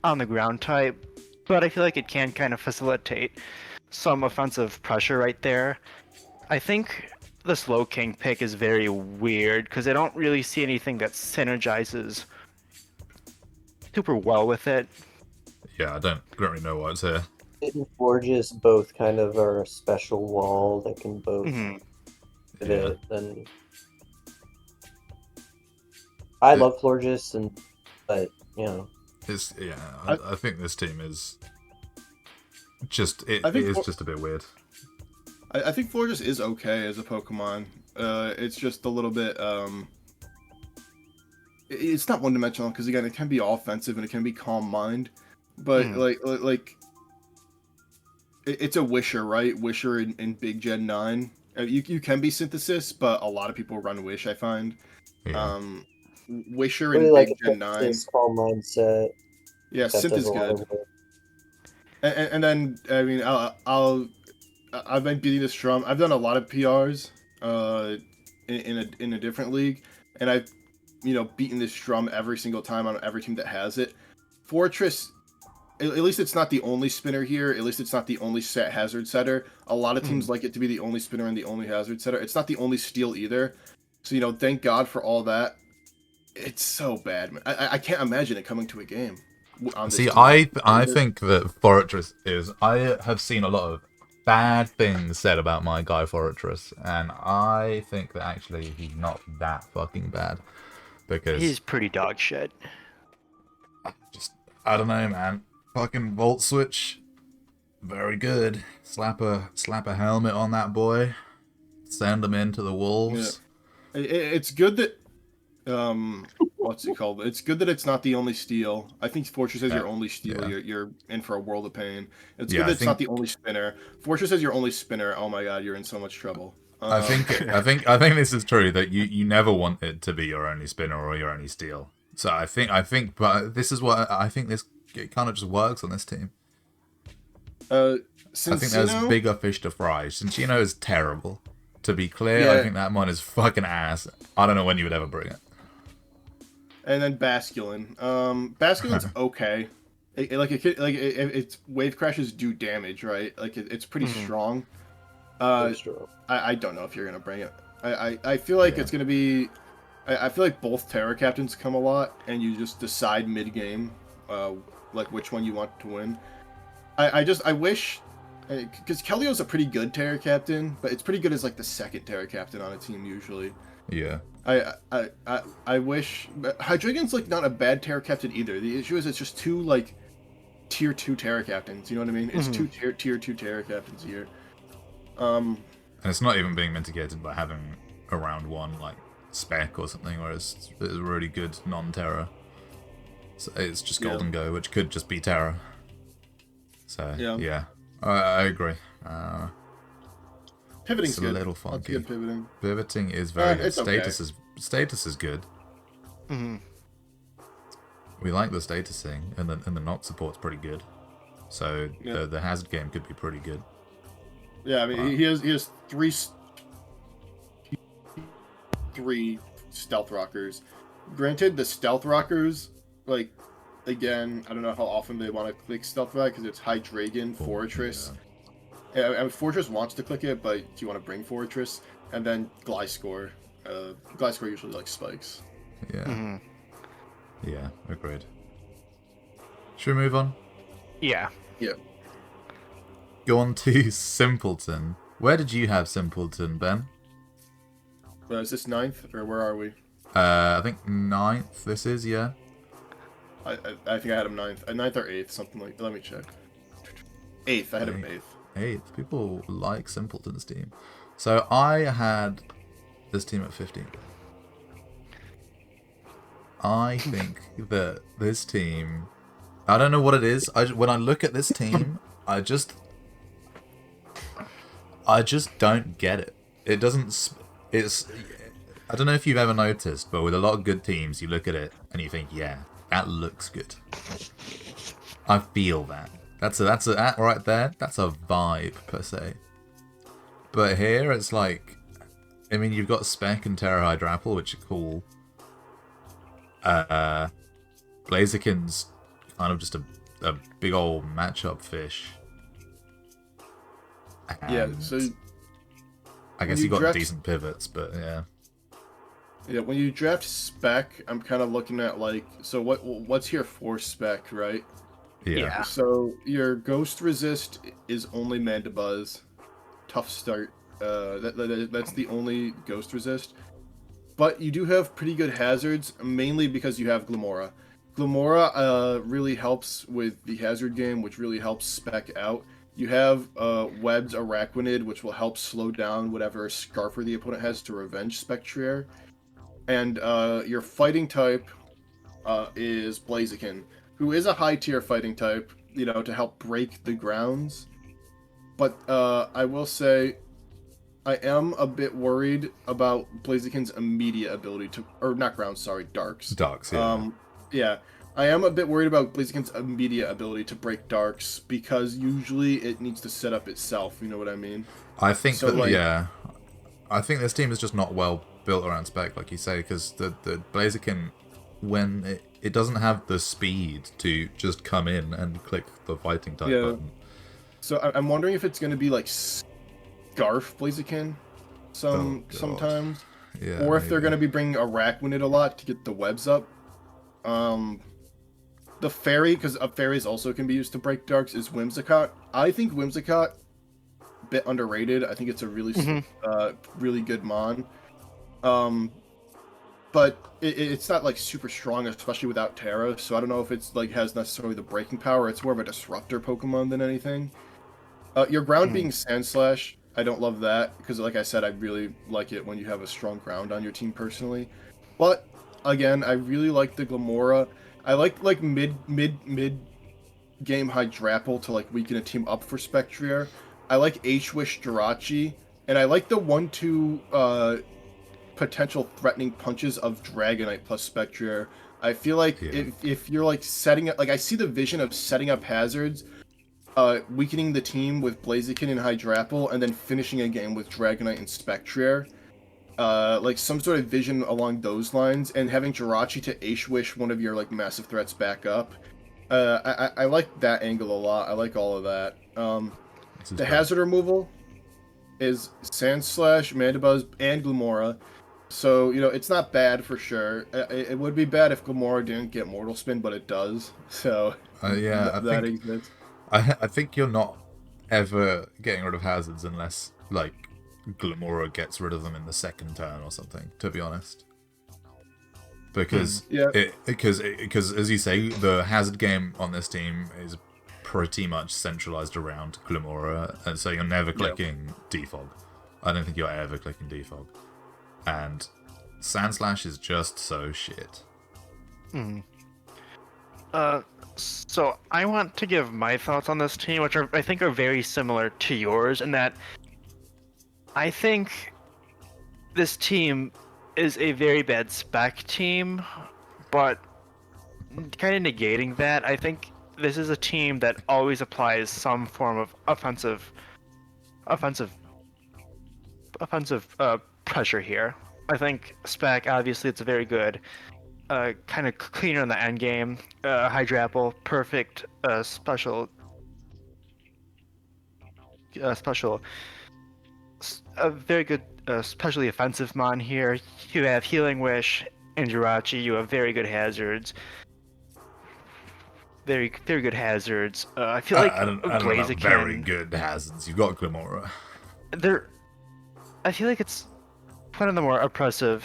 on the ground type, but I feel like it can kind of facilitate some offensive pressure right there. I think the Slow King pick is very weird, because I don't really see anything that synergizes super well with it. Yeah, I don't really know why it's here. It and Forges both kind of are a special wall that can both hit it. And I love Florges, but you know, it's I think this team is just it's just a bit weird. I think Florges is okay as a Pokemon. It's just a little bit it's not one-dimensional, because again, it can be offensive and it can be Calm Mind, but like it's a Wisher, right? Wisher in Big Gen 9. You can be Synthesis, but a lot of people run Wish, I find. Yeah. Wisher really in like Big Gen 9. this calm mindset. Yeah, Synth is good. And then, I mean, I'll I've been beating this drum. I've done a lot of PRs in a different league, and I've beaten this drum every single time on every team that has it. Fortress, at least it's not the only spinner here. At least it's not the only set hazard setter. A lot of teams like it to be the only spinner and the only hazard setter. It's not the only steal either. So thank God for all that. It's so bad, man. I can't imagine it coming to a game. On this See, team. I think that Fortress is. I have seen a lot of bad things said about my guy Fortress, and I think that actually he's not that fucking bad because He's pretty dog shit. just I don't know, man. Fucking Volt Switch, very good. Slap a helmet on that boy, send him into the wolves. Yeah. It's good that what's it called? It's good that it's not the only steal. I think Fortress has your only steal. Yeah. You're in for a world of pain. It's Yeah, good that I it's think- not the only spinner. Fortress has your only spinner. Oh my god, you're in so much trouble. I think this is true that you never want it to be your only spinner or your only steal. So I think, but this is what I think. It kind of just works on this team. I think there's Cincino, bigger fish to fry. Cincino is terrible. To be clear, Yeah. I think that one is fucking ass. I don't know when you would ever bring it. and then Basculin. Basculin's okay. Its wave crashes do damage, right? Like it's pretty strong. Very strong. I don't know if you're gonna bring it. I feel like Yeah. it's gonna be. I feel like both Terror Captains come a lot, and you just decide mid game, like which one you want to win. I wish, because Kelio's a pretty good Terror Captain, but it's pretty good as like the second Terror Captain on a team usually. Yeah. I wish Hydreigon's like not a bad Terror Captain either. The issue is it's just two like tier 2 Terror Captains. You know what I mean? It's two tier 2 Terror Captains here. And it's not even being mitigated by having a round one like spec or something, where it's a really good non-terror. So it's just Golden Go, which could just be terror. So yeah, I agree. Pivoting's It's a good. little That's funky. good pivoting. Pivoting is very good. It's okay. Status is good. We like the statusing, and the knock support's pretty good. So the hazard game could be pretty good. Yeah, I mean he has three stealth rockers. Granted, the stealth rockers, like, again, I don't know how often they want to click stealth rock because it's Hydreigon, Fortress. Yeah, I mean, Fortress wants to click it, but do you want to bring Fortress? And then Gliscor. Gliscor usually likes spikes. Yeah. Yeah, agreed. Should we move on? Yeah. Yeah. Go on to Simpleton. Where did you have Simpleton, Ben? Is this 9th, or where are we? I think 9th this is, yeah. I think I had him 9th. 9th or 8th, something like that. Let me check. 8th, I had him 8th. 8th. People like Simpleton's team. So I had this team at 15. I think that this team... I don't know what it is. When I look at this team, I just don't get it. It doesn't... It's... I don't know if you've ever noticed, but with a lot of good teams, you look at it and you think, yeah, that looks good. I feel that. That's that right there. That's a vibe per se. But here it's like, I mean, you've got Spec and Terra Hydrapple, which are cool. Blaziken's kind of just a big old matchup fish. Yeah, And so I guess you you got draft- decent pivots, but yeah. yeah, when you draft spec, I'm kind of looking at like, so what's your force spec, right? Yeah. So your ghost resist is only Mandibuzz. Tough start. That's the only ghost resist. But you do have pretty good hazards, mainly because you have Glamora. Glamora really helps with the hazard game, which really helps spec out. You have Webb's Araquanid, which will help slow down whatever Scarfer the opponent has to revenge Spectrier. And your fighting type is Blaziken, who is a high tier fighting type, to help break the grounds. But I will say, I am a bit worried about Blaziken's immediate ability to, or not grounds, sorry, darks. Darks, yeah. Yeah, I am a bit worried about Blaziken's immediate ability to break darks because usually it needs to set up itself. You know what I mean? I think So, that, like, yeah. I think this team is just not well built around spec, like you say, because the Blaziken, when it doesn't have the speed to just come in and click the fighting type Yeah. button. So I'm wondering if it's gonna be like Scarf Blaziken God. sometimes, Yeah, or if they're maybe. gonna be bringing Arachninid a lot to get the webs up. The fairy, because fairies also can be used to break darks, is Whimsicott. I think Whimsicott, a bit underrated. I think it's a really really good mon. But it's not like super strong, especially without Terra. So I don't know if it's like has necessarily the breaking power. It's more of a disruptor Pokemon than anything. Your ground being Sandslash, I don't love that because, like I said, I really like it when you have a strong ground on your team personally. But again, I really like the Glamora. I like mid game Hydrapple to like weaken a team up for Spectrier. I like H-Wish Jirachi, and I like the 1/2 potential threatening punches of Dragonite plus Spectrier. I feel like if you're like setting up, like I see the vision of setting up hazards, weakening the team with Blaziken and Hydrapple, and then finishing a game with Dragonite and Spectrier. Like some sort of vision along those lines, and having Jirachi to H-Wish one of your like massive threats back up. I like that angle a lot. I like all of that. The hazard removal is Sandslash, Mandibuzz, and Glamora. So, you know, it's not bad for sure. It would be bad if Glamora didn't get Mortal Spin, but it does. So, yeah, that exists. I think you're not ever getting rid of hazards unless, like, Glamora gets rid of them in the second turn or something, to be honest. Because, because as you say, the hazard game on this team is pretty much centralized around Glamora, and so you're never clicking Defog. I don't think you're ever clicking Defog. And Sandslash is just so shit. So I want to give my thoughts on this team, which I think are very similar to yours, in that I think this team is a very bad spec team, but kind of negating that, I think this is a team that always applies some form of offensive pressure here. I think spec, obviously, it's a very good, kind of cleaner in the end game. Hydrapple, perfect special, a very good specially offensive mon here. You have Healing Wish and Jirachi. You have very good hazards. Very good hazards. I feel like I don't know, Blaziken. very good hazards. You've got Glamora. I feel like it's one of the more oppressive.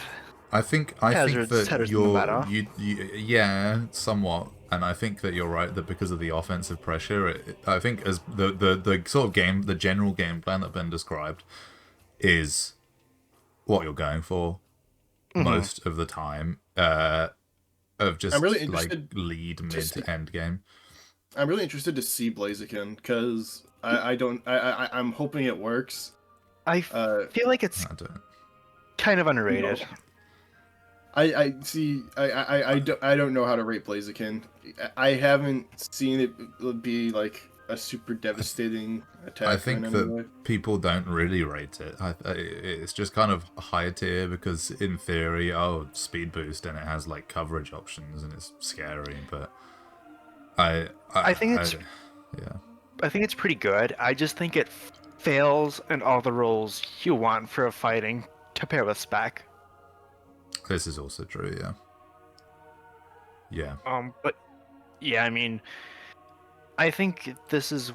I think hazards that in the meta. yeah, somewhat, and I think that you're right that because of the offensive pressure, I think as the sort of game, the general game plan that Ben described, is what you're going for most of the time. Of just really like lead mid to end game. I'm really interested to see Blaziken because I'm hoping it works. I feel like it's kind of underrated. I see. I don't know how to rate Blaziken. I haven't seen it be like a super devastating attack. I think that people don't really rate it. It's just kind of high tier because in theory, speed boost and it has like coverage options and it's scary. But I think it's pretty good. I just think it fails in all the roles you want for a fighting to pair with spec. This is also true, yeah. But yeah, I mean, I think this is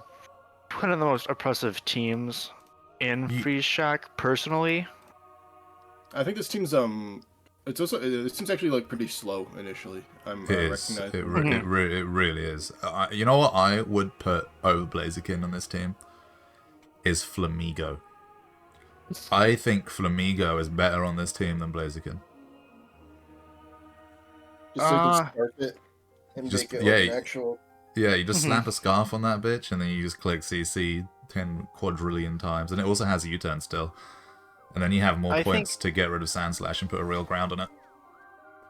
one of the most oppressive teams in Freeze Shock, personally. I think this team's this team's actually like pretty slow initially. It really is. You know what I would put over Blaziken on this team is Flamigo. I think Flamigo is better on this team than Blaziken. Just so you can scarf it and make it like an actual... Yeah, you just slap a scarf on that bitch, and then you just click CC 10 quadrillion times, and it also has a U-turn still. And then you have more points to get rid of Sandslash and put a real ground on it.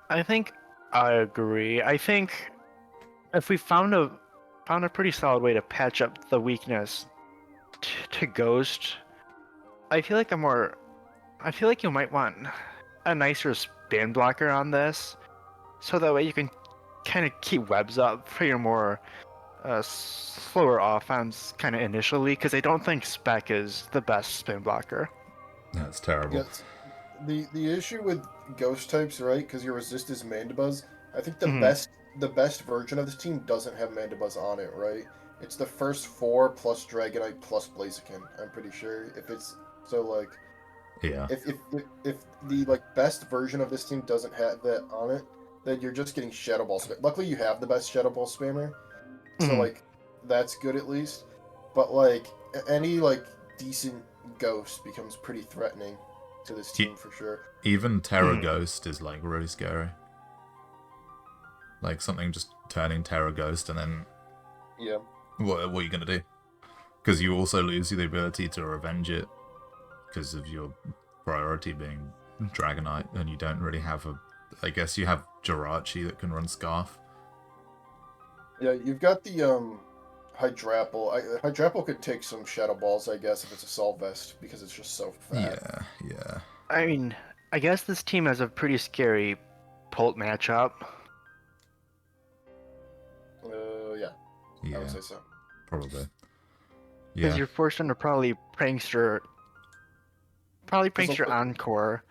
I think I agree. I think if we found a pretty solid way to patch up the weakness to Ghost, I feel like I feel like you might want a nicer spin blocker on this, so that way you can kind of keep webs up for your more slower offense kind of initially, because I don't think Spec is the best spin blocker. That's terrible. Yes. The issue with ghost types, right? Because your resist is Mandibuzz. I think the Mhm. best version of this team doesn't have Mandibuzz on it, right? It's the first 4 plus Dragonite plus Blaziken. I'm pretty sure. If it's so like Yeah. if the like best version of this team doesn't have that on it, then you're just getting Shadow Ball spam. Luckily, you have the best Shadow Ball spammer, so Mhm. like that's good at least. But like any like decent ghost becomes pretty threatening to this Ye- team for sure. Even Terra Mhm. Ghost is like really scary. Like something just turning Terra Ghost, and then Yeah. what are you gonna do? Because you also lose the ability to revenge it because of your priority being Dragonite, and you don't really have a. I guess you have Jirachi that can run Scarf. Yeah, you've got the Hydrapple. Hydrapple could take some Shadow Balls, I guess, if it's a Assault Vest, because it's just so fat. Yeah, yeah, I mean, I guess this team has a pretty scary Polt matchup. Yeah, I would yeah, say so. probably. Because Yeah, you're forced into probably Because Prankster also, Encore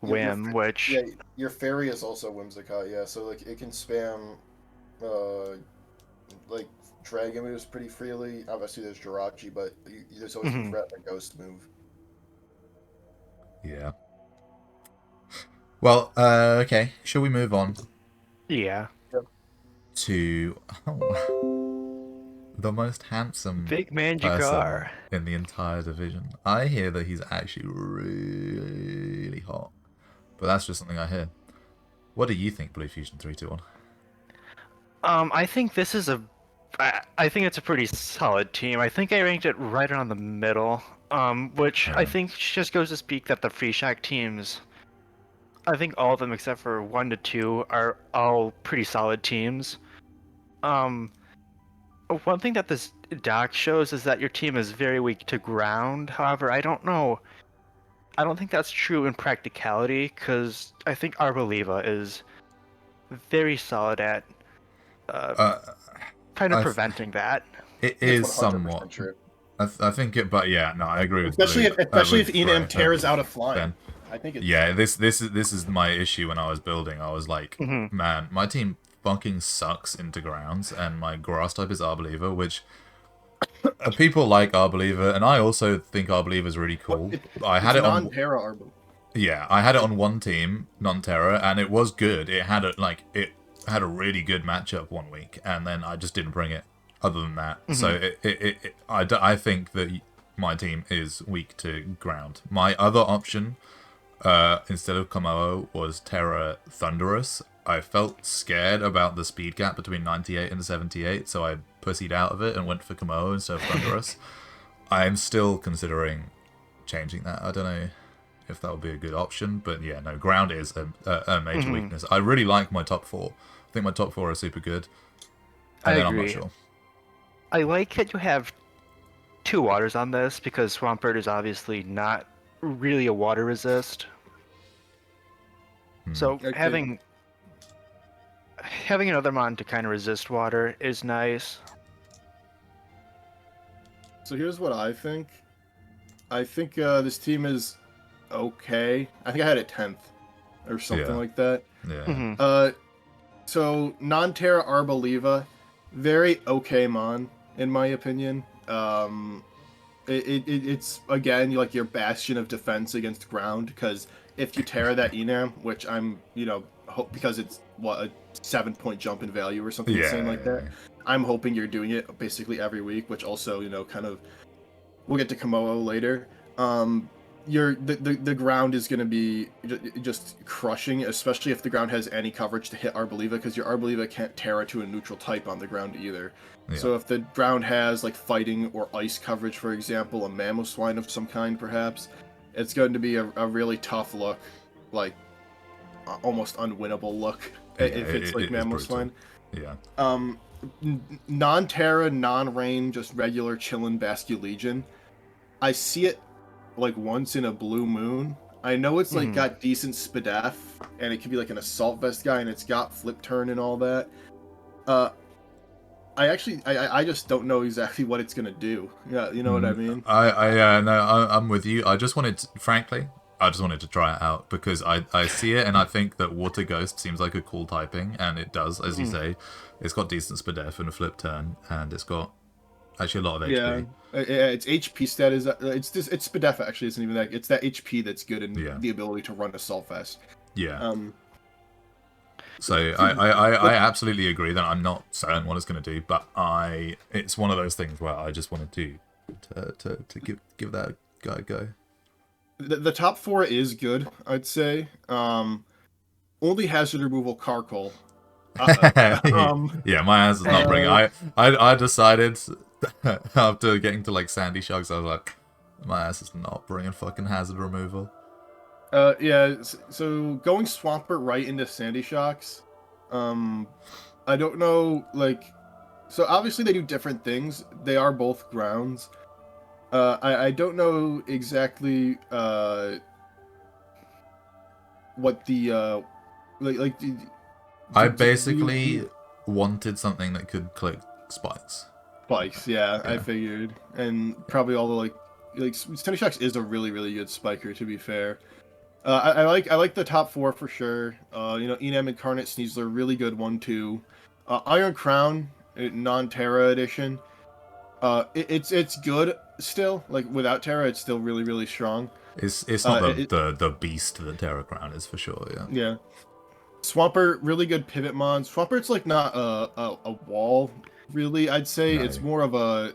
your Whim, which yeah, your Fairy is also Whimsicott, yeah, so like it can spam uh like Dragon moves pretty freely. Obviously, there's Jirachi, but there's always the mhm, threat of a Ghost move. yeah. Well, okay. Shall we move on yeah, to the most handsome Big Man person Jagar. in the entire division? I hear that he's actually really hot, but that's just something I hear. What do you think, Blue Fusion 321? I think this is I think it's a pretty solid team. I think I ranked it right around the middle. Which I Yeah. think just goes to speak that the Free Shack teams, I think all of them except for 1 to 2 are all pretty solid teams. Um, One thing that this doc shows is that your team is very weak to ground. However, I don't know. I don't think that's true in practicality, because I think Arboliva is very solid at uh, Uh, kind of I preventing that. it It's is somewhat. 100% true. I think it, but yeah, no, I agree with Especially Blue. if With Enam tears out of Ben. flying. I think it's Yeah, this is my issue when I was building. I was like, Hmm. man, my team fucking sucks into grounds, and my grass type is Arboliva, which people like Arboliva, and I also think Arboliva is really what cool. I had it's it on, non-Terra Arbor. yeah, I had it on one team, non-Terra, and it was good. It had a really good matchup one week, and then I just didn't bring it. Other than that, so Hmm. I think that my team is weak to ground. My other option, instead of Komodo, was Terra Thunderous. I felt scared about the speed gap between 98 and 78, so I pussied out of it and went for Komodo instead of Thunderous. I'm still considering changing that. I don't know if that would be a good option, but yeah, no, ground is a major Hmm. weakness. I really like my top 4. I think my top 4 are super good, I and then I'm not agree. sure. I like that you have 2 waters on this, because Swampert is obviously not really a water resist. Hmm. So Okay, having another mon to kind of resist water is nice. so here's what I think. I think this team is okay. I think I had it 10th or something Yeah, like that. yeah, Hmm. So non-Terra Arboliva, very okay mon in my opinion. It's again like your bastion of defense against ground, because if you Terra that Enam, which I'm hope because it's what a 7-point jump in value or something insane like that. yeah. I'm hoping you're doing it basically every week, which also kind of we'll get to Komodo later. The ground is going to be just crushing, especially if the ground has any coverage to hit Arboliva, because your Arboliva can't Terra to a neutral type on the ground either. Yeah. So if the ground has like fighting or ice coverage, for example, a Mamoswine of some kind perhaps, it's going to be a really tough look, like almost unwinnable look Yeah, if it's like it is brutal. Mamoswine. Yeah. non-Terra, non-rain, just regular chillin' Basque Legion. I see it like once in a blue moon. I know it's like got decent SPDF, and it could be like an assault vest guy, and it's got flip turn and all that. I just don't know exactly what it's gonna do. Yeah, you know what I mean? I'm with you. Frankly, I just wanted to try it out because I see it and I think that Water Ghost seems like a cool typing, and it does, as you say. It's got decent SPDF and a flip turn, and it's got actually a lot of HP. Yeah, its HP stat is it's SPDF actually isn't even that. It's that HP that's good and the ability to run assault vest. Yeah. So I absolutely agree that I'm not certain what it's going to do, but it's one of those things where I just wanted to give that guy a go. The top 4 is good, I'd say. Only hazard removal Carcoal. Yeah, my ass is not bringing. I decided after getting to like Sandy Shocks, I was like, my ass is not bringing fucking hazard removal. Yeah, so going Swampert right into Sandy Shocks, I don't know, like, so obviously they do different things. They are both grounds. I don't know exactly, what the, I basically wanted something that could click spikes. Spikes, yeah, I figured. And probably all the, like Sandy Shocks is a really, really good spiker, to be fair. I like the top 4 for sure. Enam Incarnate Sneasler, really good one too. Iron Crown, non-Terra edition. It's good still. Like without Terra, it's still really, really strong. It's not the beast that Terra Crown is for sure. Yeah. Yeah. Swampert, really good pivot mon. Swampert's like not a wall really. I'd say it's more of a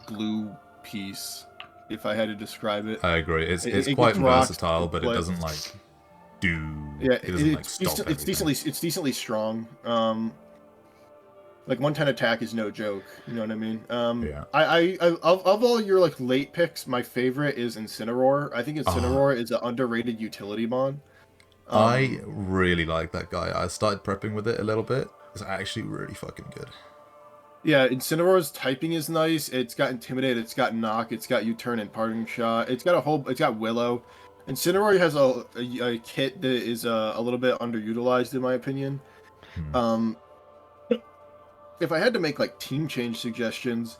glue piece. If I had to describe it, I agree. It's quite versatile, but it doesn't like do. Yeah, it doesn't like stop. It's decently strong. Like 110 attack is no joke. You know what I mean? Yeah. I of all your like late picks, my favorite is Incineroar. I think Incineroar is an underrated utility mon. I really like that guy. I started prepping with it a little bit. It's actually really fucking good. Yeah, Incineroar's typing is nice. It's got Intimidate, it's got Knock, it's got U-Turn and Parting Shot. It's got Willow. Incineroar has a kit that is a little bit underutilized in my opinion. If I had to make like team change suggestions,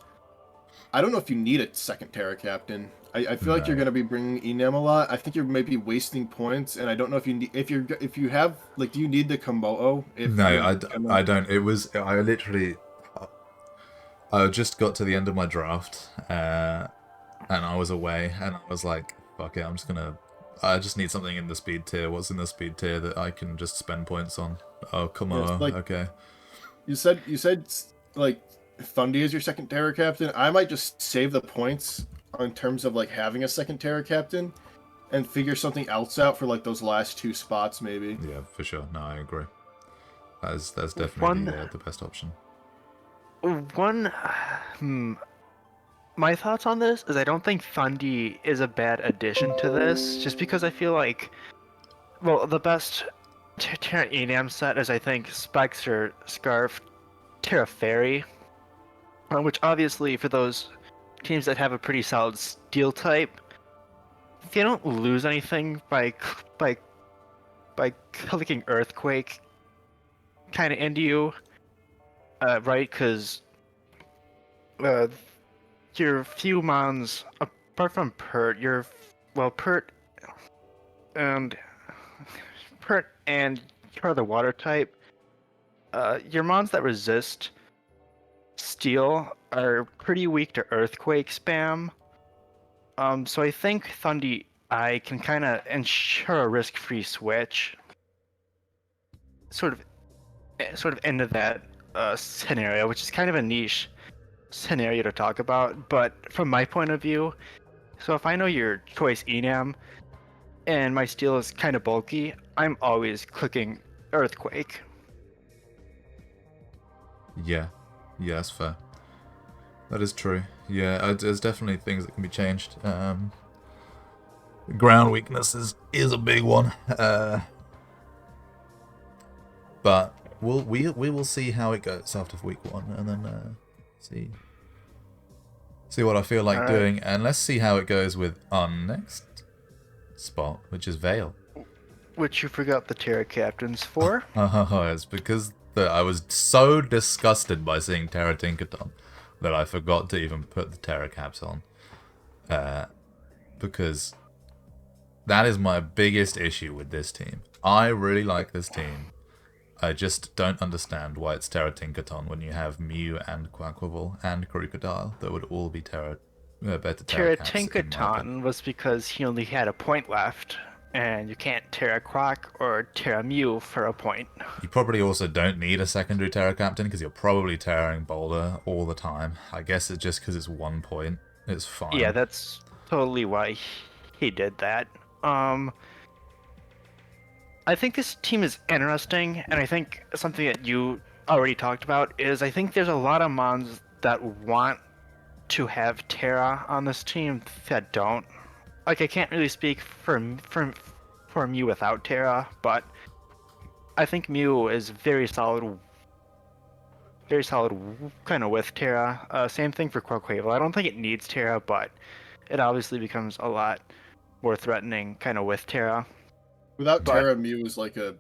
I don't know if you need a second Terra Captain. I feel like you're going to be bringing Enam a lot. I think you're maybe wasting points, and I don't know if you need, if you have like, do you need the Komodo? I don't. I literally. I just got to the end of my draft, and I was away, and I was like, fuck it, I just need something in the speed tier. What's in the speed tier that I can just spend points on? Oh, come on, okay. You said, like, Thundy is your second Terra Captain. I might just save the points in terms of, like, having a second Terra Captain, and figure something else out for, like, those last 2 spots, maybe. Yeah, for sure. No, I agree. That's definitely the best option. My thoughts on this is I don't think Thundy is a bad addition to this, just because I feel like, well, the best Terra Enam set is, I think, Spikester, Scarf, Terra Fairy, which obviously for those teams that have a pretty solid steel type, they don't lose anything by clicking Earthquake kind of into you. Right, because your few mons, apart from Pert, Pert and you're the water type. Your mons that resist steel are pretty weak to Earthquake spam. So I think Thundy I can kind of ensure a risk-free switch. Sort of into that scenario, which is kind of a niche scenario to talk about, but from my point of view, so if I know your choice Enam and my steel is kind of bulky, I'm always clicking Earthquake. Yeah, that's fair. That is true. Yeah, there's definitely things that can be changed. Ground weaknesses is a big one, but we will see how it goes after week 1, and then see what I feel like All right. doing, and let's see how it goes with our next spot, which is Vale. Which you forgot the Terra captains for. It's because I was so disgusted by seeing Terra Tinkerton that I forgot to even put the Terra caps on. Because that is my biggest issue with this team. I really like this team. I just don't understand why it's Terra Tinkerton when you have Mew and Quackleval and Crocodile that would all be better Terra Terra caps. in my opinion. Tinkaton was because he only had a point left, and you can't Terra Quack or Terra Mew for a point. You probably also don't need a secondary Terra Captain because you're probably Terraing Boulder all the time. I guess it's just because it's 1 point. It's fine. Yeah, that's totally why he did that. I think this team is interesting, and I think something that you already talked about is I think there's a lot of mons that want to have Terra on this team that don't. Like, I can't really speak for Mew without Terra, but I think Mew is very solid kind of with Terra. Same thing for Quaquaval. I don't think it needs Terra, but it obviously becomes a lot more threatening kind of with Terra. Without But- Terra, Mew is like a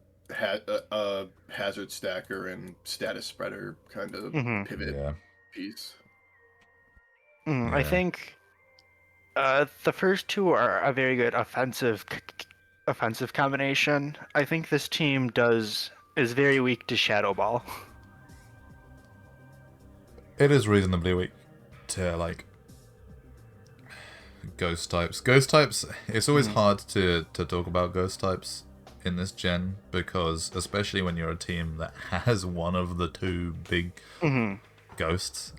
hazard stacker and status spreader kind of Mhm. pivot Yeah. piece. I Yeah. think the first two are a very good offensive combination. I think this team is very weak to Shadow Ball. It is reasonably weak to, like, ghost types. Ghost types, it's always hard to talk about ghost types in this gen because, especially when you're a team that has one of the 2 big ghosts.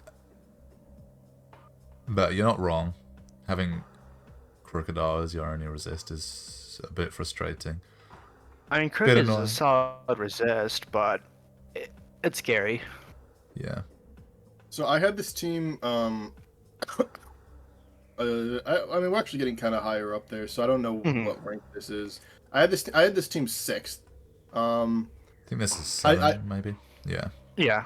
But you're not wrong. Having Crocodile as your only resist is a bit frustrating. I mean, Crook Bit is a annoying. solid resist, but it's scary. Yeah. So I had this team. I mean, we're actually getting kind of higher up there, so I don't know what rank this is. I had this team 6th. I think this is 7, maybe. Yeah. Yeah.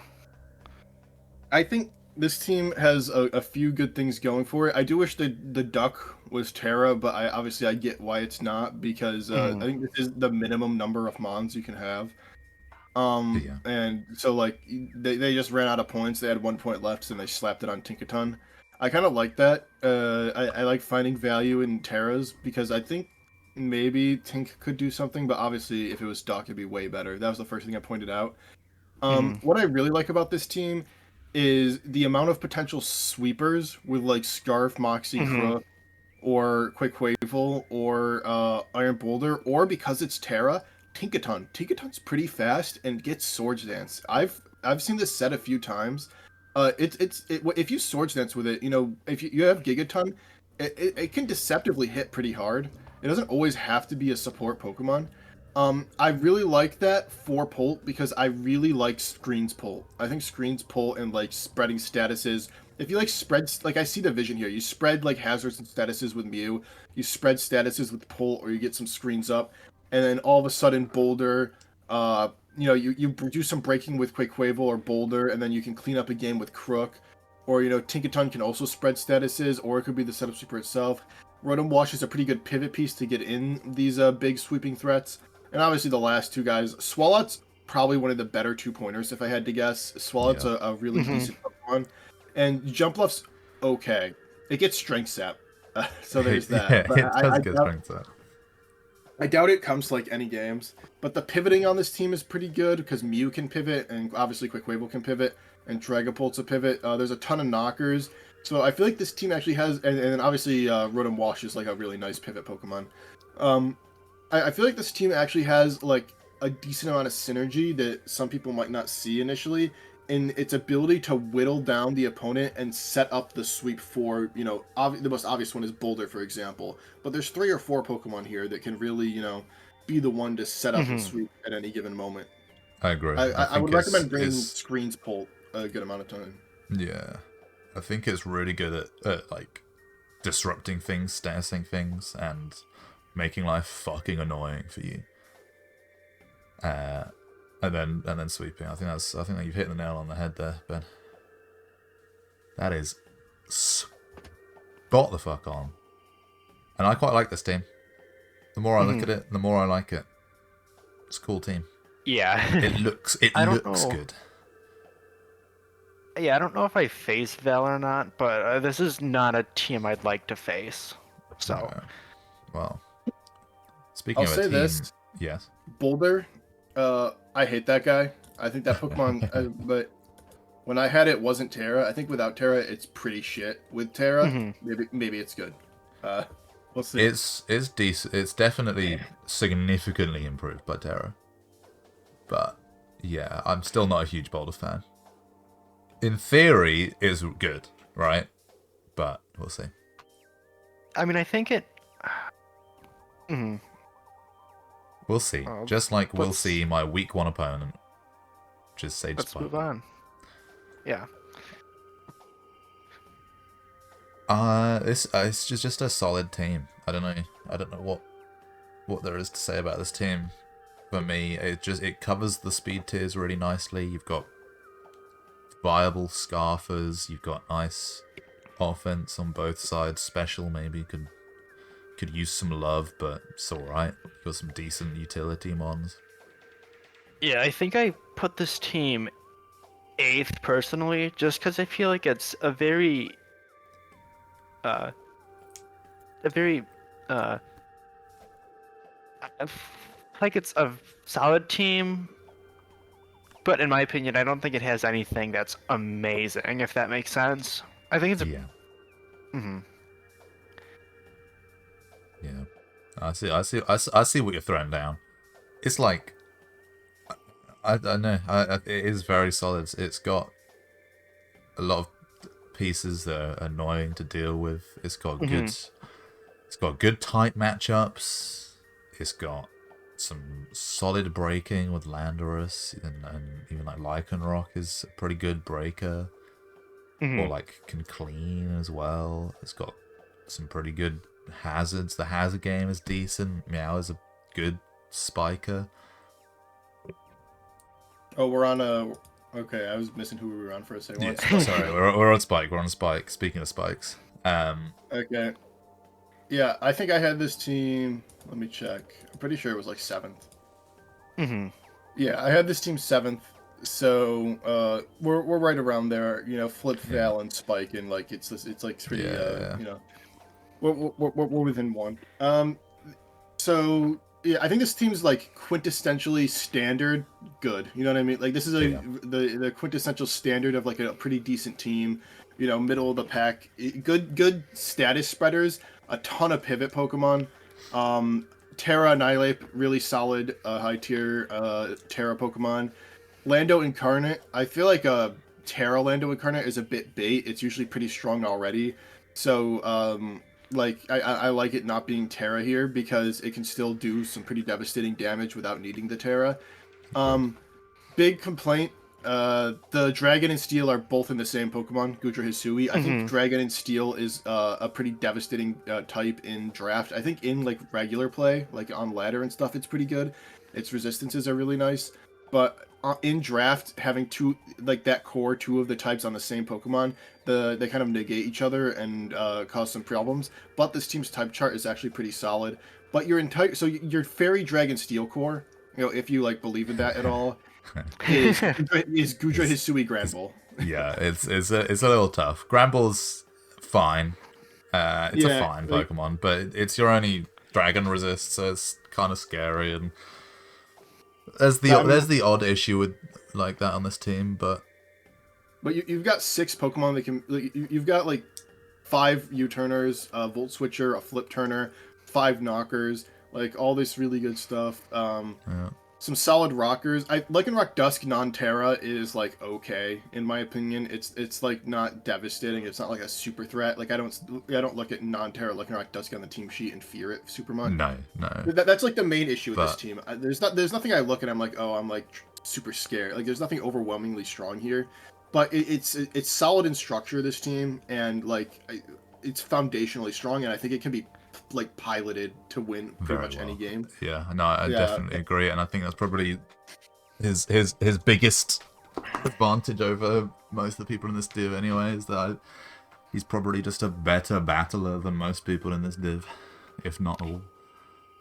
I think this team has a few good things going for it. I do wish the duck was Terra, but I get why it's not because I think this is the minimum number of mons you can have. Yeah. And so like they just ran out of points. They had 1 point left, and they slapped it on Tinkaton. I kind of like that. I like finding value in Terras because I think maybe Tink could do something, but obviously if it was Duck, it'd be way better. That was the first thing I pointed out. What I really like about this team is the amount of potential sweepers with like Scarf, Moxie, Crook, or Quaquaval, or Iron Boulder, or because it's Terra, Tinkaton. Tinkaton's pretty fast and gets Swords Dance. I've seen this set a few times. If you Swords Dance with it, you know, if you have Gigaton, it can deceptively hit pretty hard. It doesn't always have to be a support Pokemon. I really like that for Pult because I really like Screens Pult. I think Screens Pult and like spreading statuses. If you like spreads, like I see the vision here. You spread like hazards and statuses with Mew. You spread statuses with Pult, or you get some screens up, and then all of a sudden Boulder. You know, you do some breaking with Quaquaval or Boulder, and then you can clean up a game with Crook. Or, you know, Tinkaton can also spread statuses, or it could be the setup sweeper itself. Rotom Wash is a pretty good pivot piece to get in these big sweeping threats. And obviously the last 2 guys. Swalot's probably one of the better 2-pointers, if I had to guess. Swalot's a really decent Pokemon. And Jumpluff's okay. It gets Strength Sap. So there's that. Yeah, But it does get strength set. I doubt it comes to like any games, but the pivoting on this team is pretty good because Mew can pivot, and obviously Quaquaval can pivot, and Dragapult's a pivot. There's a ton of knockers, so I feel like this team actually has, and then obviously Rotom Wash is like a really nice pivot Pokemon. I feel like this team actually has like a decent amount of synergy that some people might not see initially, in its ability to whittle down the opponent and set up the sweep for, you know, the most obvious one is Boulder, for example. But there's 3 or 4 Pokemon here that can really, you know, be the one to set up the sweep at any given moment. I agree. I would recommend bringing Screens Pult a good amount of time. Yeah. I think it's really good at like, disrupting things, statusing things, and making life fucking annoying for you. and then sweeping. I think that you've hit the nail on the head there, Ben. That is spot the fuck on. And I quite like this team. The more I look at it, the more I like it. It's a cool team. Yeah. It looks I don't looks know. good. Yeah, I don't know if I face Val or not, but this is not a team I'd like to face. So. Well, speaking I'll of a say team, this. yes. Boulder, I hate that guy. I think that Pokemon, but when I had it wasn't Terra. I think without Terra, it's pretty shit. With Terra, maybe it's good. We'll see. It's decent. It's definitely significantly improved by Terra. But yeah, I'm still not a huge Boulder fan. In theory, it's good, right? But we'll see. I mean, I think it. We'll see. Just like we'll let's- see my week 1 opponent, which is Sage Let's Spike. move on. Yeah. It's just a solid team. I don't know what there is to say about this team. For me, it covers the speed tiers really nicely. You've got viable Scarfers. You've got nice offense on both sides. Special maybe could use some love, but it's alright. You've got some decent utility mons. Yeah, I think I put this team 8th personally, just because I feel like it's a very, I like it's a solid team, but in my opinion, I don't think it has anything that's amazing, if that makes sense. I think it's a... Yeah. Mhm. Yeah. I see what you're throwing down. It's like I know. It is very solid. It's got a lot of pieces that are annoying to deal with. It's got good type matchups. It's got some solid breaking with Landorus, and even like Lycanroc is a pretty good breaker. Or like can clean as well. It's got some pretty good hazards. The hazard game is decent. Meow is a good spiker. Oh, we're on a. Okay, I was missing who we were on for a second. Yeah, sorry, we're on Spike. We're on Spike. Speaking of spikes, Okay. Yeah, I think I had this team. Let me check. I'm pretty sure it was like 7th. Yeah, I had this team 7th. So we're right around there. You know, Flip, Val, and Spike, and like it's like pretty. You know, we're within one. So yeah, I think this team's like quintessentially standard good. You know what I mean? Like this is the quintessential standard of like a pretty decent team. You know, middle of the pack, good status spreaders, a ton of pivot Pokemon. Terra Annihilate, really solid high tier Terra Pokemon. Lando Incarnate, I feel like Terra Lando Incarnate is a bit bait. It's usually pretty strong already. So like I like it not being Terra here because it can still do some pretty devastating damage without needing the Terra. Big complaint. The Dragon and Steel are both in the same Pokemon, Gudra Hisui. I think Dragon and Steel is a pretty devastating type in draft. I think in like regular play, like on ladder and stuff, it's pretty good. Its resistances are really nice. But in draft, having two like that core two of the types on the same Pokemon, they kind of negate each other and cause some problems. But this team's type chart is actually pretty solid. But your Fairy Dragon Steel core, you know, if you like believe in that at all, is Gudra Hisui Granbull. Yeah, it's a little tough. Granbull's fine. It's a fine Pokemon, but it's your only dragon resist, so it's kind of scary. And there's the odd issue with like that on this team, but you've got 6 Pokemon that can. Like, you've got like 5 U-turners, a Volt Switcher, a Flip Turner, 5 Knockers, like all this really good stuff. Some solid rockers. Lycanroc Dusk non-Terra is like okay in my opinion. It's like not devastating. It's not like a super threat. Like I don't look at non-Terra Lycanroc Dusk on the team sheet and fear it super much. No. That's like the main issue with this team. There's nothing I look at. I'm like I'm like super scared. Like there's nothing overwhelmingly strong here, but it's solid in structure. This team and like it's foundationally strong, and I think it can be like piloted to win pretty much any game. Yeah, no, I definitely agree, and I think that's probably his biggest advantage over most of the people in this div anyway is that he's probably just a better battler than most people in this div, if not all.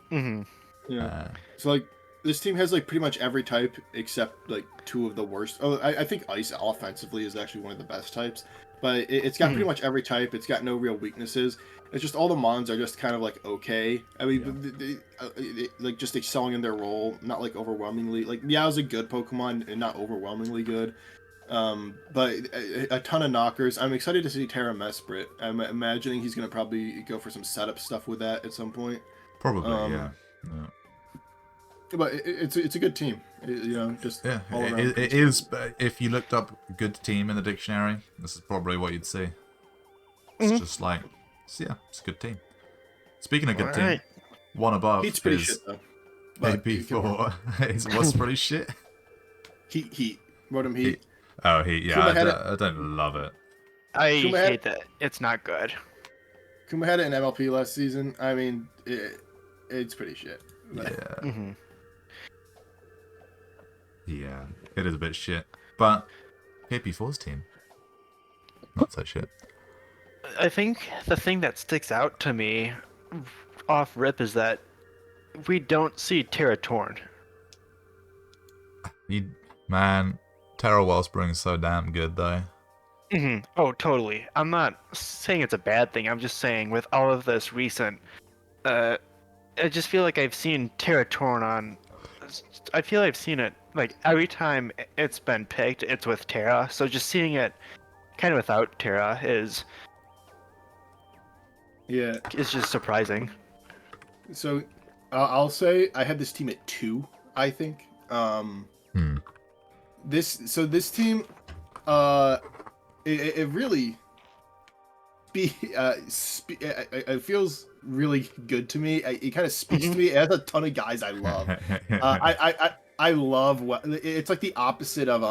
Hmm. Yeah. So like this team has like pretty much every type except like two of the worst. Oh, I think Ice offensively is actually one of the best types, but it's got pretty much every type. It's got no real weaknesses. It's just all the mons are just kind of like okay. I mean, like just excelling in their role, not like overwhelmingly. Like Meow's a good Pokemon and not overwhelmingly good. But a ton of knockers. I'm excited to see Terra Mesprit. I'm imagining he's gonna probably go for some setup stuff with that at some point. Probably, yeah. But it's a good team, you know, just Yeah, all around. it is. If you looked up good team in the dictionary, this is probably what you'd see. It's just like, yeah, it's a good team. Speaking of good team, Alright. one above Heat's pretty is shit though. But AP4. What's pretty shit? Heat. Rotom Heat. Oh, Heat. Yeah, Kuma had I don't love it. I Kuma had- hate that. It's not good. Kuma had it in MLP last season. I mean, it's pretty shit. But Yeah. Hmm. Yeah, it is a bit shit. But AP4's team, not so shit. I think the thing that sticks out to me off rip is that we don't see Terra Torn. Man, Terra Wellspring's so damn good though. Oh, totally. I'm not saying it's a bad thing. I'm just saying with all of this recent, I just feel like I've seen Terra Torn on. I feel I've seen it like every time it's been picked, it's with Terra. So just seeing it kind of without Terra is yeah. just surprising. So I'll say I had this team at 2. I think. This team, it really it feels really good to me. It kind of speaks to me. It has a ton of guys I love. I love what it's like the opposite of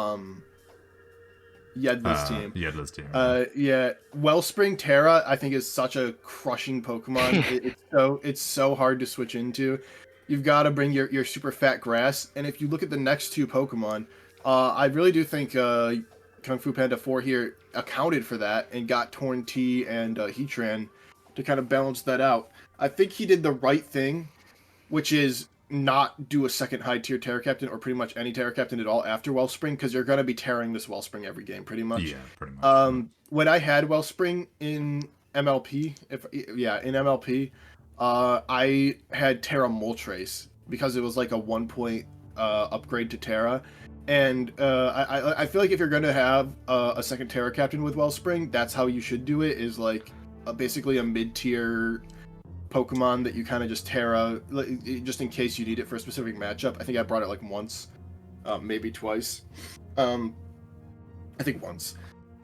Yedla's team. Yedla's team. Yeah, Wellspring Terra I think is such a crushing Pokemon. It's so hard to switch into. You've got to bring your super fat grass, and if you look at the next two Pokemon, I really do think Kung Fu Panda 4 here accounted for that and got Torn T and Heatran to kind of balance that out. I think he did the right thing, which is not do a second high tier Terra Captain or pretty much any Terra Captain at all after Wellspring, because you're going to be tearing this Wellspring every game pretty much. Yeah, pretty much. When I had Wellspring in MLP, in MLP, I had Terra Moltres because it was like a 1 point upgrade to Terra. And I feel like if you're going to have a second Terra Captain with Wellspring, that's how you should do it, is like basically a mid-tier Pokemon that you kind of just Terra, just in case you need it for a specific matchup. I think I brought it like once, maybe twice. I think once.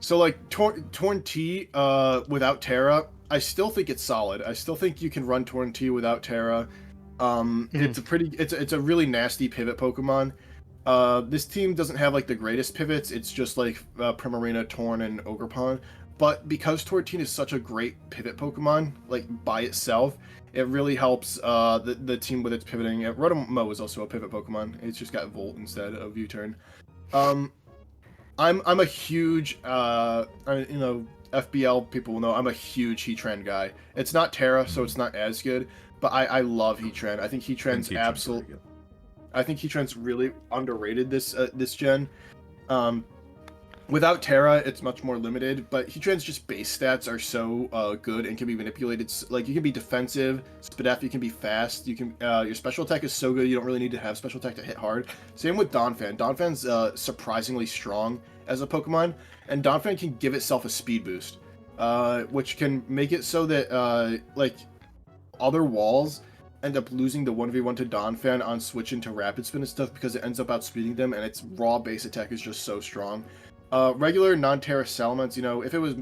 So like Torn T without Terra, I still think it's solid. I still think you can run Torn T without Terra. It's a really nasty pivot Pokemon. This team doesn't have like the greatest pivots. It's just like Primarina, Torn, and Ogerpon. But because Tortine is such a great pivot Pokemon, like by itself, it really helps the team with its pivoting. Rotom is also a pivot Pokemon. It's just got Volt instead of U-turn. I'm a huge FBL people will know I'm a huge Heatran guy. It's not Terra, so it's not as good, but I love Heatran. I think Heatran's absolute. I think Heatran's really underrated this gen. Without Terra, it's much more limited, but Heatran's just base stats are so good and can be manipulated. Like, you can be defensive, Spadef, you can be fast, you can your special attack is so good you don't really need to have special attack to hit hard. Same with Donphan. Donphan's surprisingly strong as a Pokemon, and Donphan can give itself a speed boost, which can make it so that like other walls end up losing the 1v1 to Donphan on switch into Rapid Spin and stuff because it ends up outspeeding them, and its raw base attack is just so strong. Regular non-Terra Salamence, if it was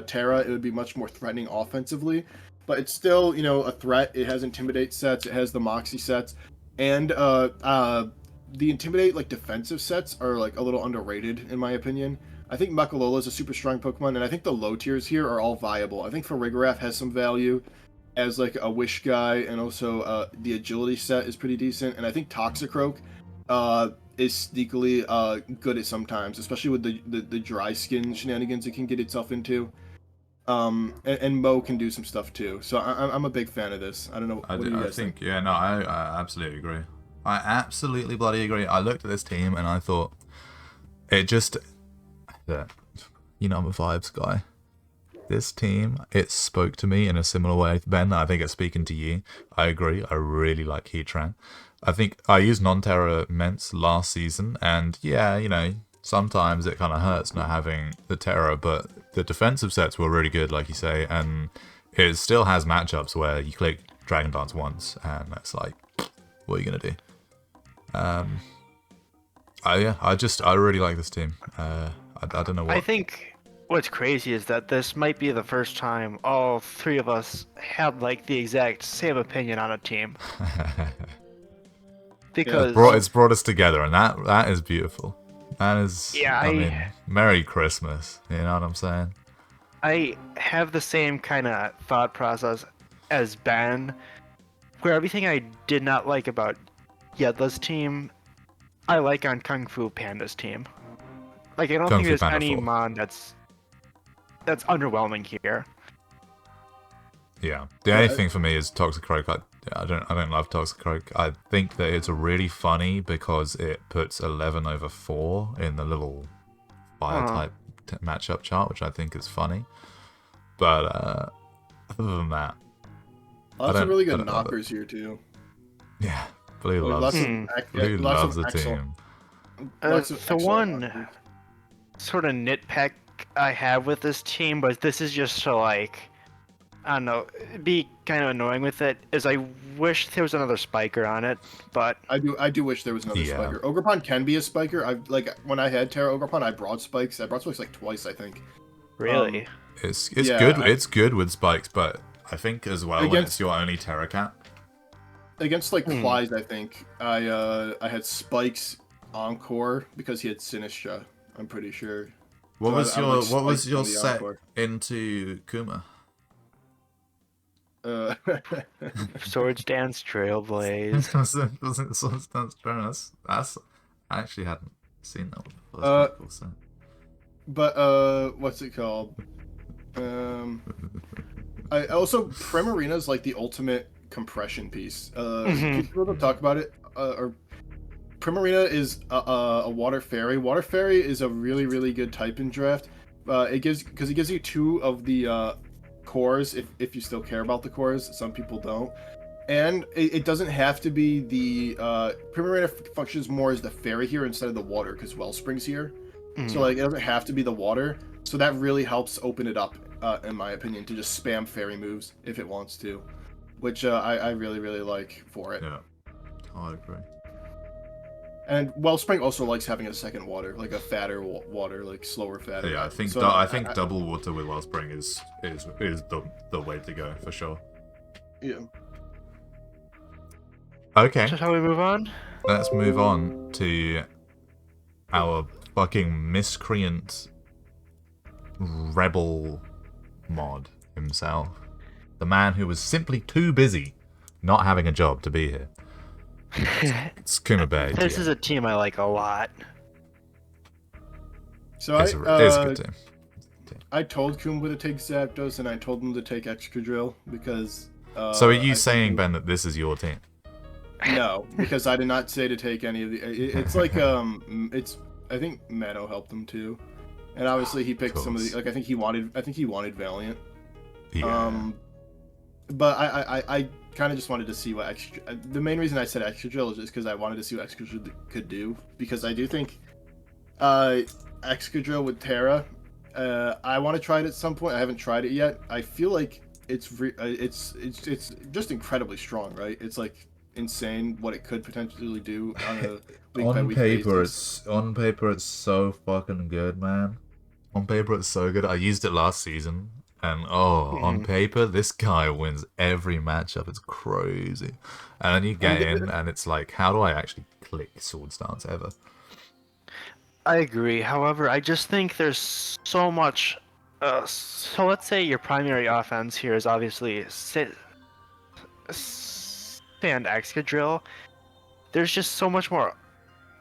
Terra, it would be much more threatening offensively, but it's still, a threat. It has Intimidate sets, it has the Moxie sets, and the Intimidate, defensive sets are, a little underrated, in my opinion. I think Mechalola is a super strong Pokemon, and I think the low tiers here are all viable. I think Farigiraf has some value as, a Wish guy, and also the Agility set is pretty decent, and I think Toxicroak is sneakily good at sometimes, especially with the dry skin shenanigans it can get itself into. And Mo can do some stuff too. So I'm a big fan of this. I don't know. What do you guys think? Yeah, no, I absolutely agree. I absolutely bloody agree. I looked at this team and I thought, it just, yeah, you know, I'm a vibes guy. This team, it spoke to me in a similar way, Ben. I think it's speaking to you. I agree. I really like Heatran. I think I used non-terror Ments last season, and yeah, you know, sometimes it kind of hurts not having the terror, but the defensive sets were really good, like you say, and it still has matchups where you click Dragon Dance once, and it's like, what are you gonna do? I really like this team. I don't know what. I think what's crazy is that this might be the first time all three of us had like the exact same opinion on a team. Because It's brought us together, and that is beautiful. That is, Yeah, I mean, Merry Christmas. You know what I'm saying? I have the same kind of thought process as Ben, where everything I did not like about Yedla's team, I like on Kung Fu Panda's team. Like, I don't Kung think Fu there's Panda any 4. mon that's underwhelming here. Yeah. The only thing for me is Toxic Croak. I don't love Toxic Croak. I think that it's really funny because it puts 11 over 4 in the little fire type matchup chart, which I think is funny. But other than that, Lots of really good knockers here too. yeah, Blue Like, loves lots loves of the excellent, team. lots of The excellent one knockers. sort of nitpick I have with this team, but this is just to like, I don't know, be kind of annoying with it, is I wish there was another spiker on it, but I do wish there was another Yeah. spiker. Ogrepon can be a spiker. I like when I had Terra Ogrepon, I brought spikes. I brought spikes like twice, I think. really. It's yeah, good. It's good with spikes, but I think as well when it's Against- your only Terra Cat. Against like Clyde, I think I had spikes Encore because he had Sinistra. I'm pretty sure. What So was I your like what was spikes your on the set Encore. into Kuma? Swords Dance Trailblaze. wasn't Swords Dance Trailblaze? That's I actually hadn't seen that one before. That's quite cool set. But what's it called? I also Primarina is like the ultimate compression piece. People don't talk about it. Or Primarina is a water fairy. Water fairy is a really good type in draft. It gives you 2 of the cores if you still care about the cores. Some people don't. And it doesn't have to be the Primarina functions more as the fairy here instead of the water because Wellspring's here. So like it doesn't have to be the water. So that really helps open it up, in my opinion, to just spam fairy moves if it wants to, which I really like for it. Yeah, I agree. And Wellspring also likes having a second water, like a fatter water, like slower fatter. Yeah, I think So, I think double water with Wellspring is the way to go for sure. Yeah. Okay, So shall we move on? let's move on to our fucking miscreant rebel mod himself. The man who was simply too busy not having a job to be here. It's Kuma Bay. This is a team I like a lot. So It's a good team. I told Kumba to take Zapdos, and I told him to take Excadrill because. So are you I saying, think- Ben, that this is your team? No, because I did not say to take any of the. It's like it's. I think Meadow helped him too, and obviously he picked some of the. Like I think he wanted Valiant. Yeah. But I kind of just wanted to see what the main reason I said Excadrill is just because I wanted to see what Excadrill could do, because I do think Excadrill with Terra, I want to try it at some point. I haven't tried it yet. I feel like it's just incredibly strong, right? It's like insane what it could potentially do on a week by week basis. on paper it's so fucking good, man. On paper it's so good. I used it last season, and on paper this guy wins every matchup. It's crazy. And then you get in, and it's like, how do I actually click Sword Stance ever? I agree. However, I just think there's so much. So let's say your primary offense here is obviously Sand Excadrill. There's just so much more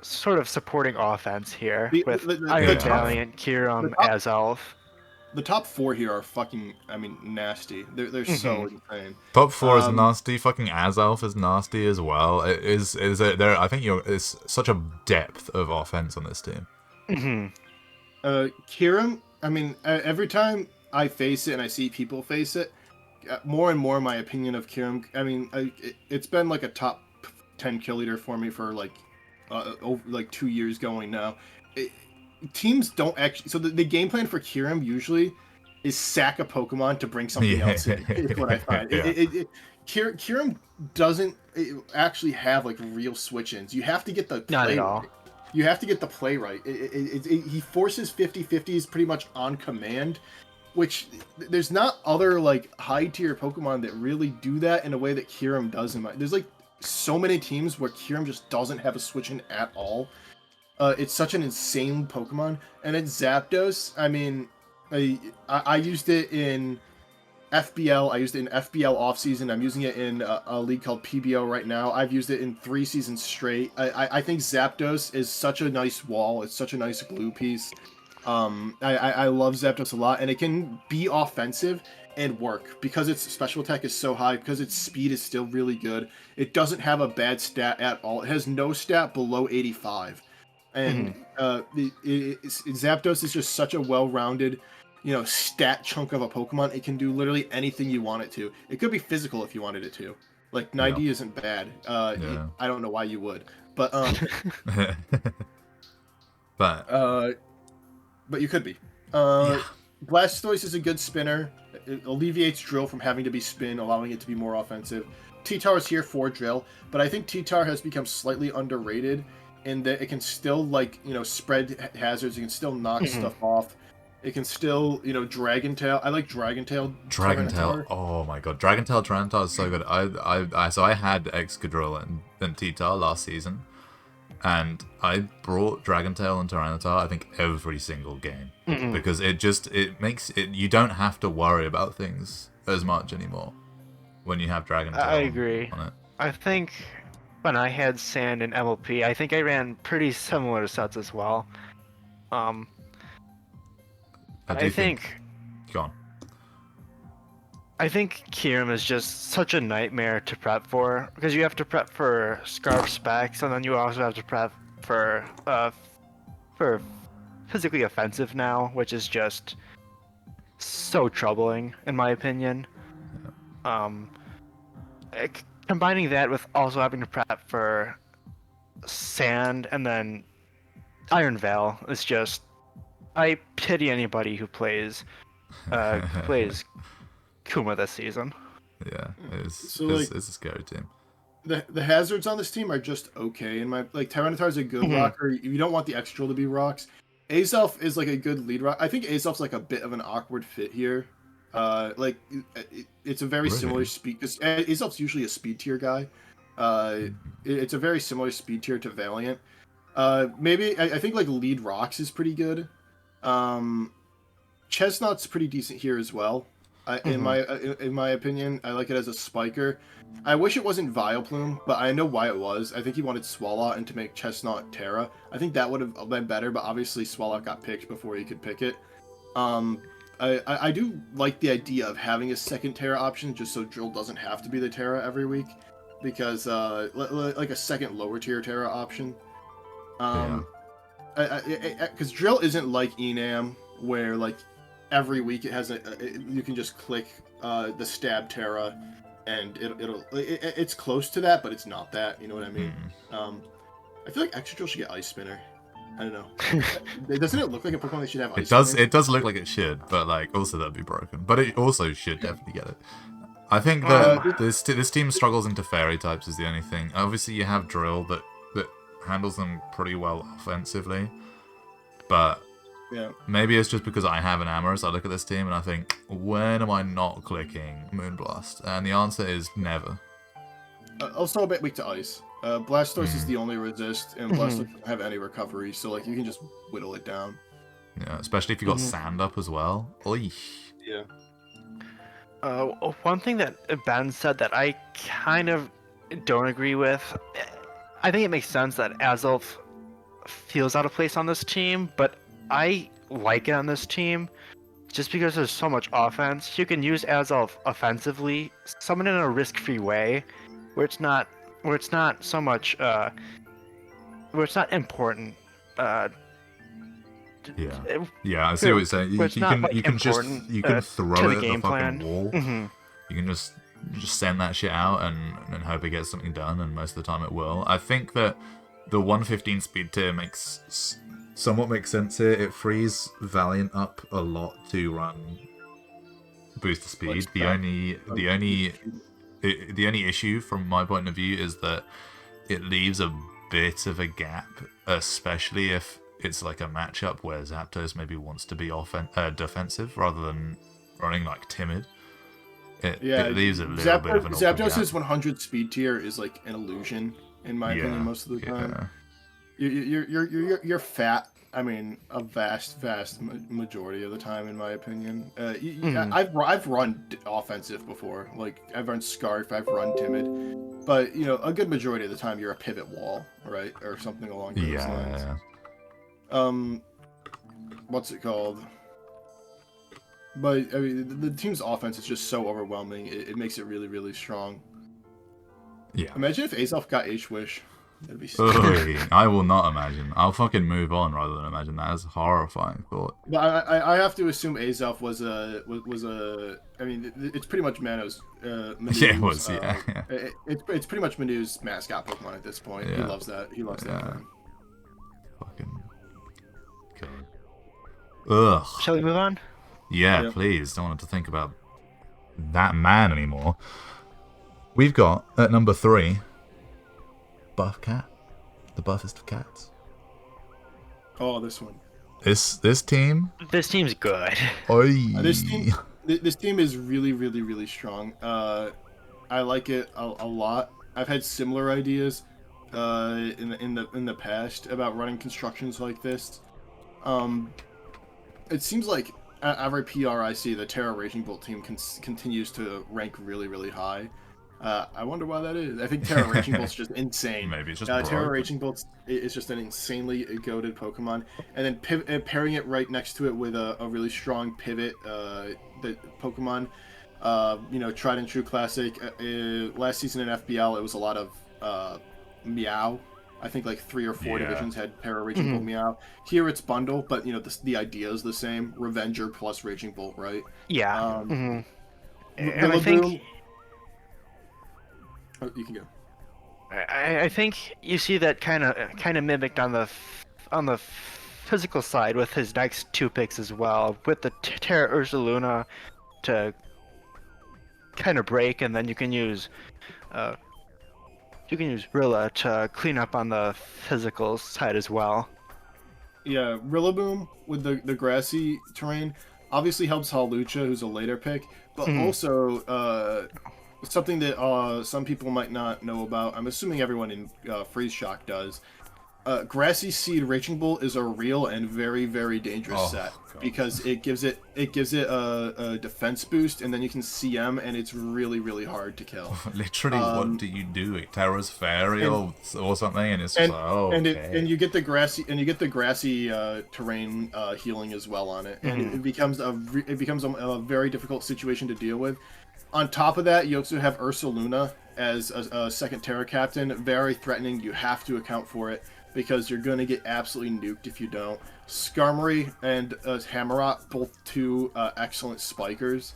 sort of supporting offense here The, with the, the, the Iron top Valiant, the Kiram, top Azalf. the top 4 here are fucking, I mean, nasty. They're so insane. Top 4 is Um, nasty. Fucking Azalf is nasty as well. It is there. I think it's such a depth of offense on this team. Hmm. Kiram, I mean, every time I face it and I see people face it, more and more my opinion of Kiram, I mean, it's been like a top 10 kill leader for me for like over like 2 years going now. Teams don't actually, so the game plan for Kiram usually is sack a Pokemon to bring something else in. Is what I find. Yeah. Kiram doesn't actually have like real switch-ins. You have to get the Not play at all. right. You have to get the play right. He forces 50-50s pretty much on command, which there's not other like high tier Pokemon that really do that in a way that Kiram does. There's like so many teams where Kiram just doesn't have a switch in at all. It's such an insane Pokemon, and it's Zapdos. I mean, I used it in FBL. I used it in FBL offseason. I'm using it in a league called PBO right now. I've used it in 3 seasons straight. I think Zapdos is such a nice wall. It's such a nice glue piece. I love Zapdos a lot, and it can be offensive and work because its special attack is so high, because its speed is still really good. It doesn't have a bad stat at all. It has no stat below 85. And Zapdos is just such a well-rounded, stat chunk of a Pokemon. It can do literally anything you want it to. It could be physical if you wanted it to. Like 90 isn't bad. Yeah. I don't know why you would, but But you could be. Yeah. Blastoise is a good spinner. It alleviates Drill from having to be spin, allowing it to be more offensive. T-Tar is here for Drill, but I think T-Tar has become slightly underrated in that it can still, spread hazards. It can still knock stuff off. It can still, Dragon Tail. I like Dragon Tail. Dragon Tail. Oh my god, Dragon Tail Tyranitar is so good. I had Excadrill and T-Tar last season, and I brought Dragon Tail and Tyranitar I think every single game because it makes it, you don't have to worry about things as much anymore when you have Dragon Tail. I agree. On it. I think when I had Sand and MLP, I think I ran pretty similar sets as well. I think Go on. I think Kiram is just such a nightmare to prep for, because you have to prep for Scarf specs, and then you also have to prep for physically offensive now, which is just so troubling in my opinion. Combining that with also having to prep for Sand and then Iron Veil is just, I pity anybody who plays Kuma this season. Yeah, it's a scary team. The hazards on this team are just okay. And Tyranitar is a good rocker. You don't want the extra to be rocks. Azelf is like a good lead rock. I think Azelf's like a bit of an awkward fit here. It's a very similar speed, because Azelf's usually a speed tier guy. It's a very similar speed tier to Valiant. Maybe I think like lead rocks is pretty good. Chestnut's pretty decent here as well. In my opinion, I like it as a spiker. I wish it wasn't Vileplume, but I know why it was. I think he wanted Swalot to make Chestnut Terra. I think that would have been better, but obviously Swalot got picked before he could pick it. I do like the idea of having a second Terra option, just so Drill doesn't have to be the Terra every week, because like a second lower tier Terra option. Because Drill isn't like Enam, where like every week it has you can just click the stab Terra, and it's close to that, but it's not that. You know what I mean? I feel like Extra Drill should get Ice Spinner. I don't know. Doesn't it look like a Pokemon that should have Ice Spinner? It does look like it should, but like also that'd be broken. But it also should definitely get it. I think that this team struggles into fairy types is the only thing. Obviously, you have Drill that handles them pretty well offensively, but yeah, maybe it's just because I have an Amorous. I look at this team and I think, when am I not clicking Moonblast? And the answer is never. Also a bit weak to Ice. Blastoise is the only resist, and Blastoise doesn't have any recovery, so like you can just whittle it down. Yeah, especially if you got Sand up as well. Oy. Yeah. One thing that Ben said that I kind of don't agree with, I think it makes sense that Azulf feels out of place on this team, but I like it on this team just because there's so much offense. You can use Azov offensively, someone in a risk-free way, where it's not so much where it's not important. Yeah, I see what you're saying. Where it's not like You can just important throw to it the at the game fucking plan. wall. Hmm. You can just send that shit out and hope it gets something done, and most of the time it will. I think that the 115 speed tier somewhat makes sense here. It frees Valiant up a lot to run booster speed. The only issue from my point of view is that it leaves a bit of a gap, especially if it's like a matchup where Zapdos maybe wants to be defensive rather than running like timid. It leaves a little bit of an open gap. Zapdos' 100 speed tier is like an illusion, in my opinion, most of the time. You're fat. I mean, a vast majority of the time, in my opinion. I've run offensive before. Like I've run Scarf, I've run timid, but a good majority of the time you're a pivot wall, right, or something along those lines. Yeah. What's it called? But I mean, the team's offense is just so overwhelming. It makes it really, really strong. Yeah. Imagine if Azov got H-Wish. That'd be Oy, I will not imagine. I'll fucking move on rather than imagine that. That's a horrifying thought. But I have to assume Azov was a. I mean, it's pretty much Manu's. Manu's, Yeah, it was. Yeah. It's pretty much Manu's mascot Pokemon at this point. Yeah. He loves that. He loves that. Thing. Fucking. Okay. Ugh. Shall we move on? Yeah, please. Don't want to think about that man anymore. We've got at number 3, Buff Cat, the buffest of cats. Oh, this one. This team. This team's good. Oi. This team is really, really, really strong. I like it a lot. I've had similar ideas in the past about running constructions like this. It seems like every PR I see, the Terra Raging Bolt team continues to rank really, really high. I wonder why that is. I think Terra Raging Bolt's just insane. Maybe it's just Terra Raging Bolt is just an insanely goated Pokemon, and then pairing it right next to it with a really strong pivot the Pokemon. Tried and true classic. Last season in FBL, it was a lot of Meow. I think like 3 or 4 divisions had Terra Raging Bolt Meow. Here it's Bundle, but the idea is the same. Revenger plus Raging Bolt, right? Yeah. And I think you can go. I think you see that kind of mimicked on the physical side with his next 2 picks as well, with the Terra Ursaluna to kind of break, and then you can use Rilla to clean up on the physical side as well. Yeah, Rillaboom with the grassy terrain obviously helps Hawlucha, who's a later pick, but also something that some people might not know about. I'm assuming everyone in Freeze Shock does. Grassy Seed Raging Bolt is a real and very, very dangerous set because it gives it a defense boost, and then you can CM, and it's really, really hard to kill. Literally, what do you do? Terra's Fairy or something, and it's just and you get the grassy terrain healing as well on it, and it becomes a very difficult situation to deal with. On top of that, you also have Ursaluna as a second Terra Captain, very threatening. You have to account for it, because you're going to get absolutely nuked if you don't. Skarmory and Hammerot, both 2 excellent spikers.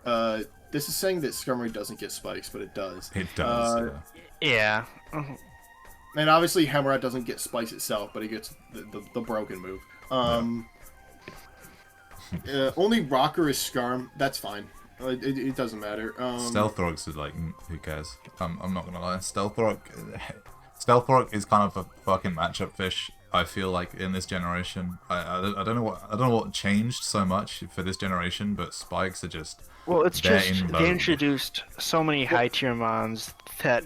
This is saying that Skarmory doesn't get spikes, but it does. It does. Yeah. And obviously Hammerot doesn't get spikes itself, but he gets the broken move. Only Rocker is Skarm. That's fine. It doesn't matter. Stealth Rock's is like, who cares? I'm not going to lie. Stealth Rock is kind of a fucking matchup fish. I feel like in this generation, I don't know what changed so much for this generation, but spikes are just they introduced so many high tier mons that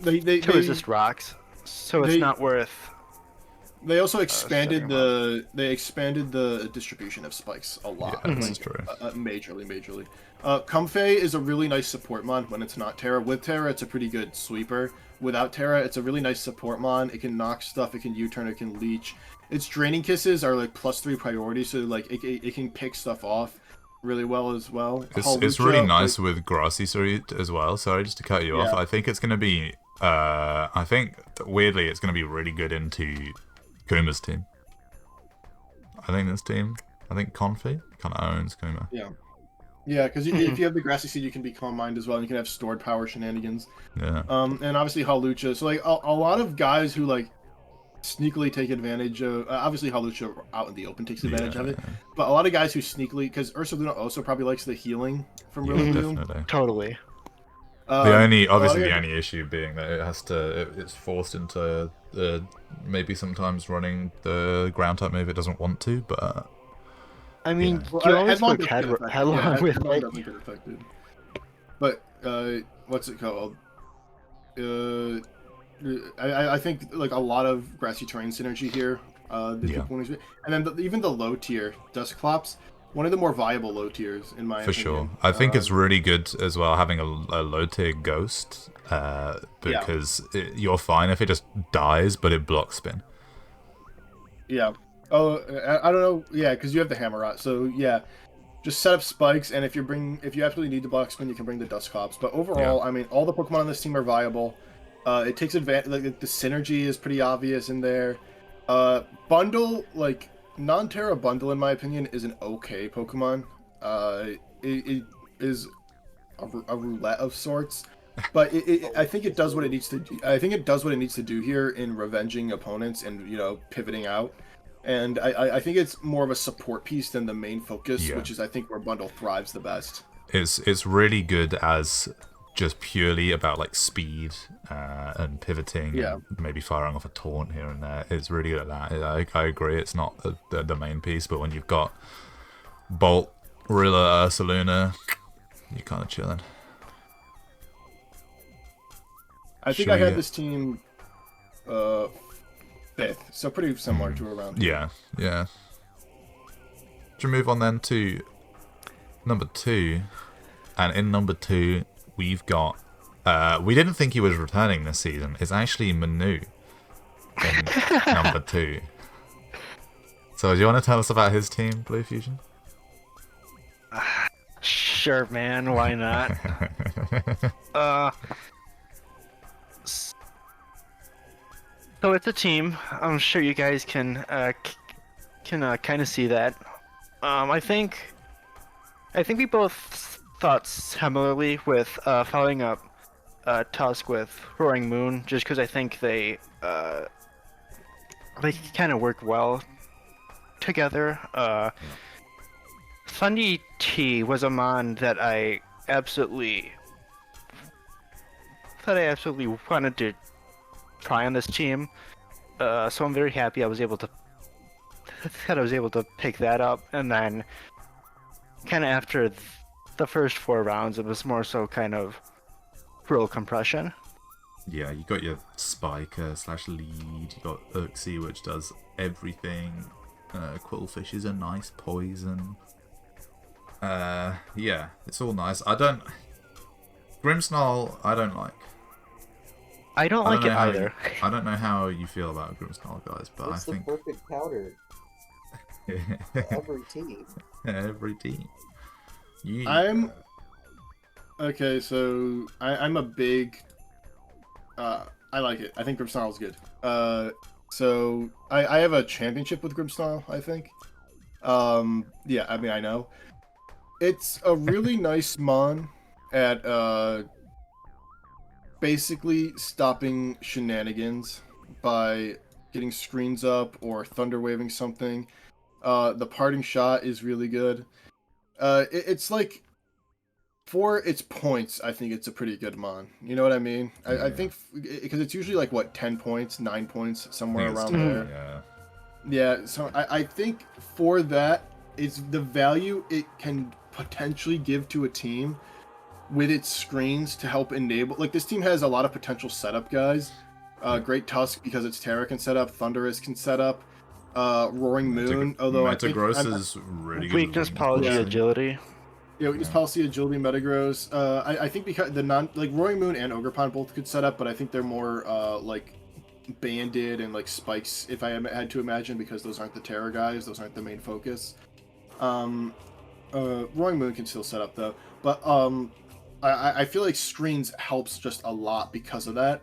to resist rocks, so it's not worth They also setting expanded 'em up. the distribution of spikes a lot, Yeah, this Mhm. is true. majorly. Comfey is a really nice support mon when it's not Terra. With Terra, it's a pretty good sweeper. Without Terra, it's a really nice support mon. It can knock stuff, it can U-turn, it can leech. Its draining kisses are like +3 priority, so like it can pick stuff off really well as well. It's really Halucha, like nice with Grassy Suit as well. Sorry, just to cut you off. yeah, I think it's gonna be. I think weirdly it's gonna be really good into Kuma's team. I think this team. I think Confi kind of owns Kuma. yeah. Yeah, because Mhm. if you have the grassy seed, you can be calm mind as well. And you can have stored power shenanigans. Yeah. And obviously Halucha. So like a lot of guys who like sneakily take advantage of. Obviously Halucha out in the open takes advantage of it, Yeah. but a lot of guys who sneakily, because Ursa Luna also probably likes the healing from Yeah, Rillaboom. definitely. Totally. The only, A lot obviously, of the guys- only issue being that it has to, it's forced into maybe sometimes running the ground type move it doesn't want to, but I mean, Yeah. well, you always headlong go doesn't get affected. headlong Yeah, with headlong it. doesn't get affected. But what's it called? Uh, I think like a lot of grassy terrain synergy here. That Yeah. people want to, and then even the low tier Dusclops, one of the more viable low tiers in my for opinion. sure. I think it's really good as well having a low tier ghost, Yeah. because you're fine if it just dies, but it blocks spin. Yeah. Oh, I don't know. Yeah, because you have the Hammerot. So yeah, just set up spikes, and if you absolutely need the block spin, you can bring the Dusclops. But overall, I mean, all the Pokemon on this team are viable. It takes advantage. Like the synergy is pretty obvious in there. Bundle, like non-Terra Bundle, in my opinion, is an okay Pokemon. It is a roulette of sorts, but I think it does what it needs to. I think it does what it needs to do here in revenging opponents and pivoting out. And I think it's more of a support piece than the main focus, Yeah. which is I think where Bundle thrives the best. It's really good as just purely about like speed and pivoting, Yeah. and maybe firing off a taunt here and there. It's really good at that. I agree. It's not the main piece, but when you've got Bolt, Rilla, Ursaluna, you're kind of chilling. I think Should I we had get- this team 5th, so pretty similar to around. Yeah, yeah. Should we move on then to number 2? And in number 2, we've got. We didn't think he was returning this season. It's actually Manu in number 2. So, do you want to tell us about his team, Blue Fusion? Sure, man. Why not? So it's a team. I'm sure you guys can kind of see that. I think we both thought similarly with following up Tusk with Roaring Moon, just because I think they kind of work well together. Fundy T was a mon that I absolutely wanted to try on this team. So I'm very happy I was able to pick that up, and then kind of after the first 4 rounds, it was more so kind of real compression. Yeah, you got your Spiker / lead, you got Uxie, which does everything. Quillfish is a nice poison. Yeah, it's all nice. Grimmsnarl, I don't like. I don't like it either. I don't know how you feel about Grimmsnarl, guys, but It's I the think perfect powder for every team. every team. Okay, so I'm a big. I like it. I think Grimmsnarl is good. So I have a championship with Grimmsnarl, I think. Yeah, I mean I know. It's a really nice mon at basically stopping shenanigans by getting screens up or thunder waving something. The parting shot is really good. It's like for its points, I think it's a pretty good mon. You know what I mean? I think because it's usually like what 10 points, 9 points, somewhere around there. Yeah. Yeah, so I think for that, it's the value it can potentially give to a team with its screens to help enable. Like this team has a lot of potential setup guys. Great Tusk because it's Terra can set up, Thunderous can set up, Roaring Moon. Although I think Metagross is really good. Weakness, with policy, policy. agility. Yeah, weakness, policy, agility, Metagross. I think because the Roaring Moon and Ogerpon both could set up, but I think they're more like Banded and like Spikes, if I had to imagine, because those aren't the Terra guys, those aren't the main focus. Roaring Moon can still set up though, but I feel like Screens helps just a lot because of that,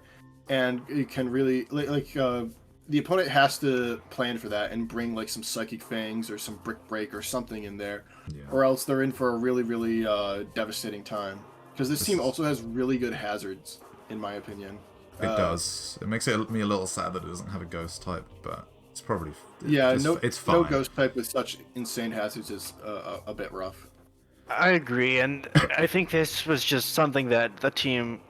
and it can really the opponent has to plan for that and bring like some Psychic Fangs or some Brick Break or something in there, or else they're in for a really devastating time. Because this team also has really good hazards, in my opinion. It does. It makes me a little sad that it doesn't have a ghost type, but it's probably it's fine. No ghost type with such insane hazards is a bit rough. I agree, and I think this was just something that the team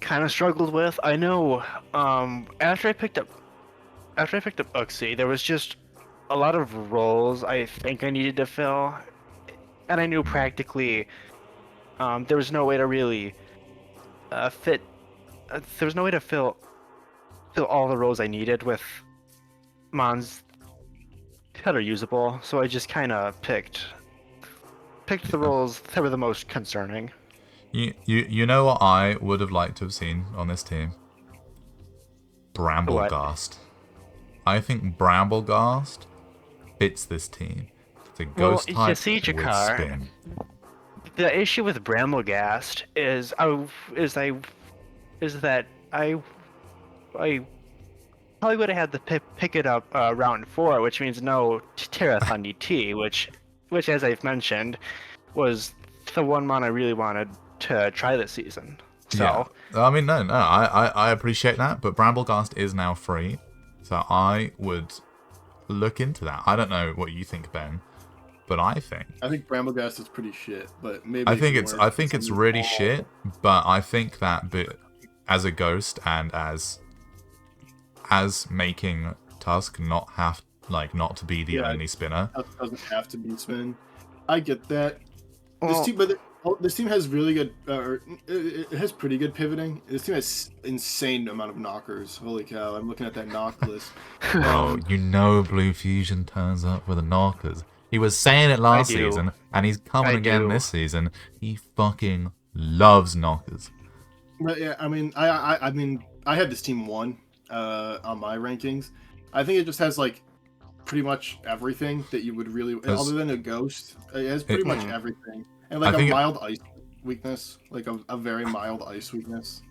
kind of struggled with. I know after I picked up Uxie, there was just a lot of roles I think I needed to fill, and I knew practically there was no way to really fit. There was no way to fill all the roles I needed with mons that are usable, so I just kind of picked the roles that were the most concerning. You know what I would have liked to have seen on this team? Brambleghast. I think Brambleghast fits this team. It's a ghost type you see, with Jakar, spin. the issue with Brambleghast is that I probably would have had to pick it up round 4, which means no Terra Thundi T, which as I've mentioned was the one mon I really wanted to try this season. So I mean, no, I appreciate that, but Brambleghast is now free, so I would look into that. I don't know what you think, Ben, but I think Brambleghast is pretty shit, but maybe I think it's really shit, but I think that as a ghost and as making Tusk not to be the only spinner. Tusk doesn't have to be spin. I get that. Well, This team has really good, it has pretty good pivoting. This team has insane amount of knockers. Holy cow! I'm looking at that knock list. Bro, Blue Fusion turns up with the knockers. He was saying it last season, and he's coming again this season. He fucking loves knockers. But yeah, I mean, I had this team 1 on my rankings. I think it just has like pretty much everything that you would really, other than a ghost. It has pretty much everything, and like a mild ice weakness, like a very mild ice weakness.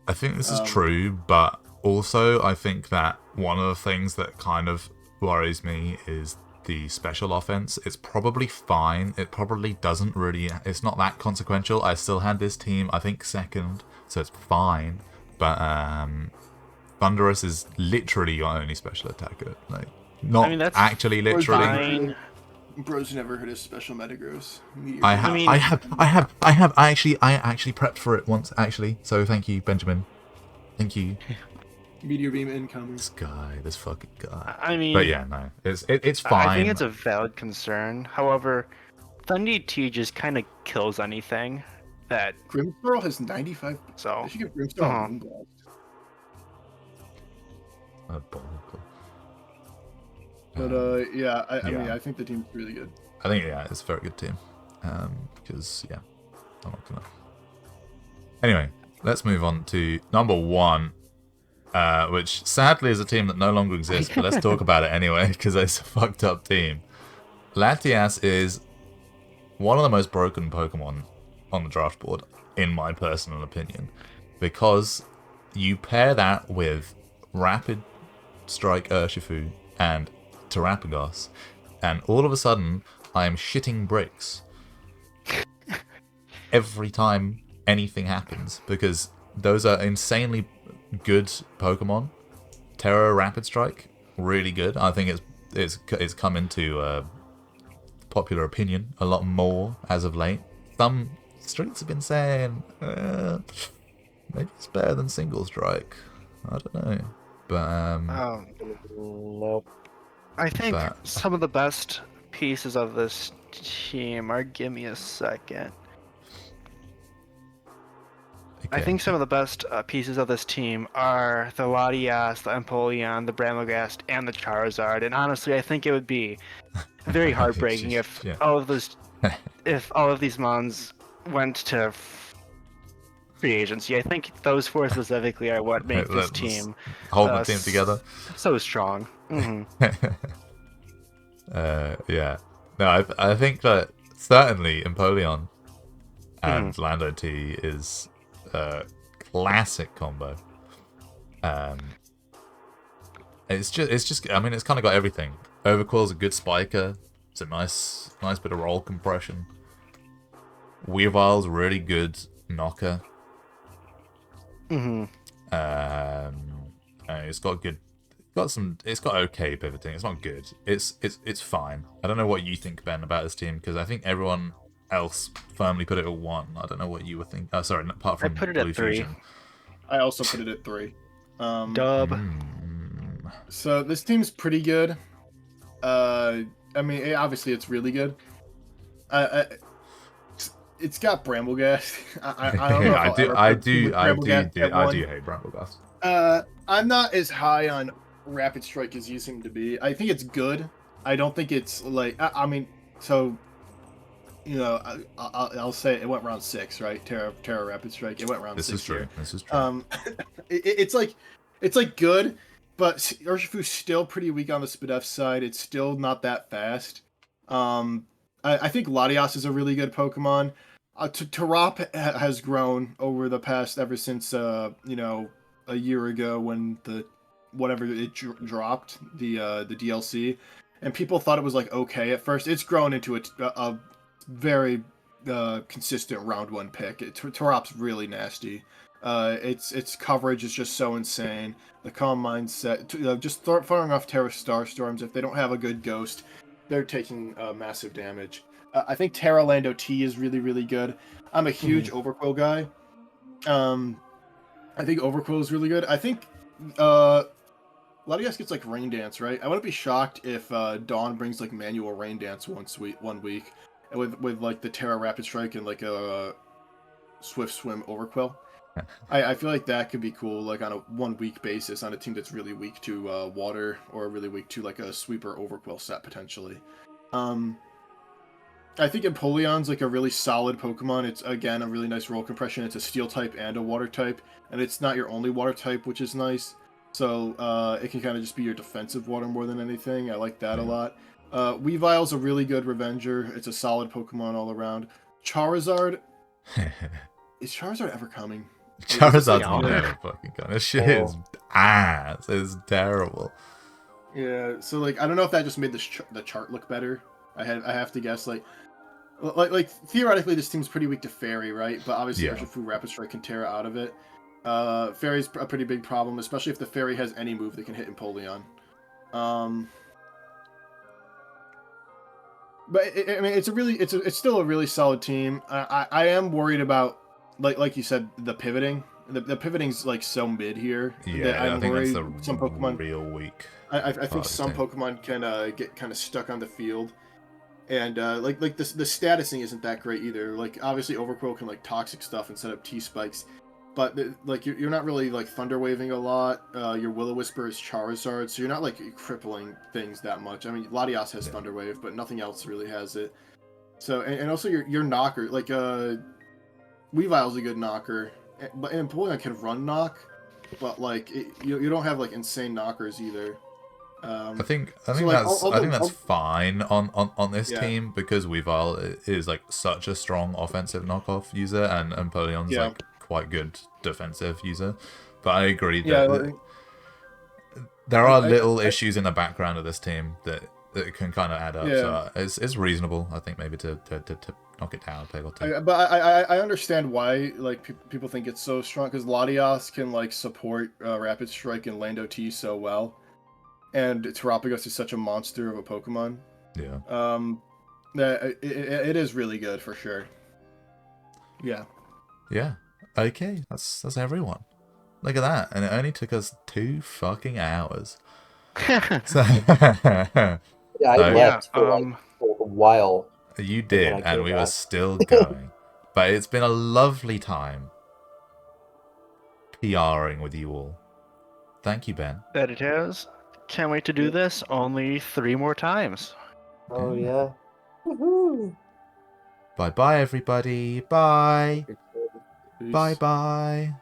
I think this is true, but also I think that one of the things that kind of worries me is the special offense. It's probably fine. It probably doesn't really. It's not that consequential. I still had this team, I think, second, so it's fine. But Thunderous is literally your only special attacker. Like, not that's actually literally. Fine. Bro's never heard of special Metagross. I actually prepped for it once, actually. So thank you, Benjamin. Thank you. Meteor Beam incoming. This fucking guy. I mean, but yeah, no, it's fine. I think it's a valid concern. However, Thundi T just kind of kills anything that. Grimmsnarl has 95. So I should give Grimmsnarl a Moonblast. But yeah, I mean, I think the team's really good. I think it's a very good team. Because I'm not gonna. Anyway, let's move on to number 1, which sadly is a team that no longer exists. But let's talk about it anyway, because it's a fucked up team. Latias is one of the most broken Pokemon on the draft board, in my personal opinion, because you pair that with Rapid Strike Urshifu and Terapagos, and all of a sudden I am shitting bricks every time anything happens, because those are insanely good Pokemon. Terra Rapid Strike, really good. I think it's come into popular opinion a lot more as of late. Some streets have been saying maybe it's better than Single Strike. I don't know, but nope. I think some of the best pieces of this team are. Give me a second. I think some of the best pieces of this team are the Latias, the Empoleon, the Bramogast, and the Charizard. And honestly, I think it would be very heartbreaking if Yeah. all of these mons went to free agency. I think those four specifically are what make this Let's team hold the team together. so strong. Yeah. No, I think that certainly Empoleon and Lando T is a classic combo. It's just I mean, it's kind of got everything. Overquill's a good spiker. It's a nice bit of roll compression. Weavile's really good knocker. It's got good, it's got okay pivoting. It's not good. It's fine. I don't know what you think, Ben, about this team, because I think everyone else firmly put it at 1. I don't know what you were thinking. Sorry, apart from I put it Blue at 3. Fusion. I also put it at 3. Dub. So this team's pretty good. I mean, obviously it's really good. It's got Bramblegast. I don't know. I do hate Bramblegast. I'm not as high on Rapid Strike as you seem to be. I think it's good. I don't think it's like. I mean, so you know, I'll say it went round 6, right? Terra Rapid Strike. It went round 6. This is true. This is true. It's like good, but Urshifu's still pretty weak on the Spadef side. It's still not that fast. I think Latias is a really good Pokemon. Tarap has grown over the past, ever since a year ago when it dropped the DLC, and people thought it was like okay at first. It's grown into a very consistent round 1 pick. Tarap's really nasty. Its coverage is just so insane. The calm mindset, just firing off Terra Starstorms. If they don't have a good ghost, they're taking massive damage. I think Terra Lando T is really, really good. I'm a huge Overquill guy. I think Overquill is really good. I think Latias gets like Rain Dance, right? I wouldn't be shocked if Dawn brings like manual Rain Dance 1 week, with like the Terra Rapid Strike and like a Swift Swim Overquill. I feel like that could be cool, like on a 1 week basis on a team that's really weak to water, or really weak to like a Sweeper Overquill set potentially. I think Empoleon's like a really solid Pokemon. It's again a really nice roll compression. It's a Steel type and a Water type, and it's not your only Water type, which is nice. So it can kind of just be your defensive water more than anything. I like that a lot. Weavile's a really good Revenger. It's a solid Pokemon all around. Charizard. Is Charizard ever coming? Charizard's never fucking coming. This shit is ass. It's terrible. Yeah, so like I don't know if that just made the chart look better. I have to guess like theoretically this team's pretty weak to Fairy, right? But obviously Urshifu Rapid Strike can tear out of it. Fairy's a pretty big problem, especially if the Fairy has any move that can hit Empoleon. But I mean, it's still a really solid team. I am worried about like you said, the pivoting. The pivoting's like so mid here. Yeah, I'm I think worried that's the some Pokemon real weak. I think some Pokemon can get kind of stuck on the field, and like the statusing isn't that great either. Like obviously Overquill can like toxic stuff and set up T-spikes, but like you're not really like Thunder Waving a lot. Your Will-O-Wisper is Charizard, so you're not like crippling things that much. I mean, Latias has Thunder Wave, but nothing else really has it. So and also your knocker, like Weavile's a good knocker, but Empoleon can run knock, but like you don't have like insane knockers either. I think so, that's fine on this team, because Weavile is like such a strong offensive knockoff user, and Empoleon's like quite good defensive user. But I agree that there are little issues in the background of this team that can kind of add up. So it's reasonable, I think, maybe to knock it down a peg or two. But I understand why like people think it's so strong, because Latias can like support Rapid Strike and Lando T so well. And Terapagos is such a monster of a Pokemon. Yeah. That it is really good for sure. Yeah. Yeah. Okay. That's everyone. Look at that. And it only took us 2 fucking hours. So, I left for a while. You did, and we were still going. But it's been a lovely time. PRing with you all. Thank you, Ben. That it has. Can't wait to do this only 3 more times. Oh yeah. Woohoo! Bye bye, everybody. Bye. Peace. Bye bye.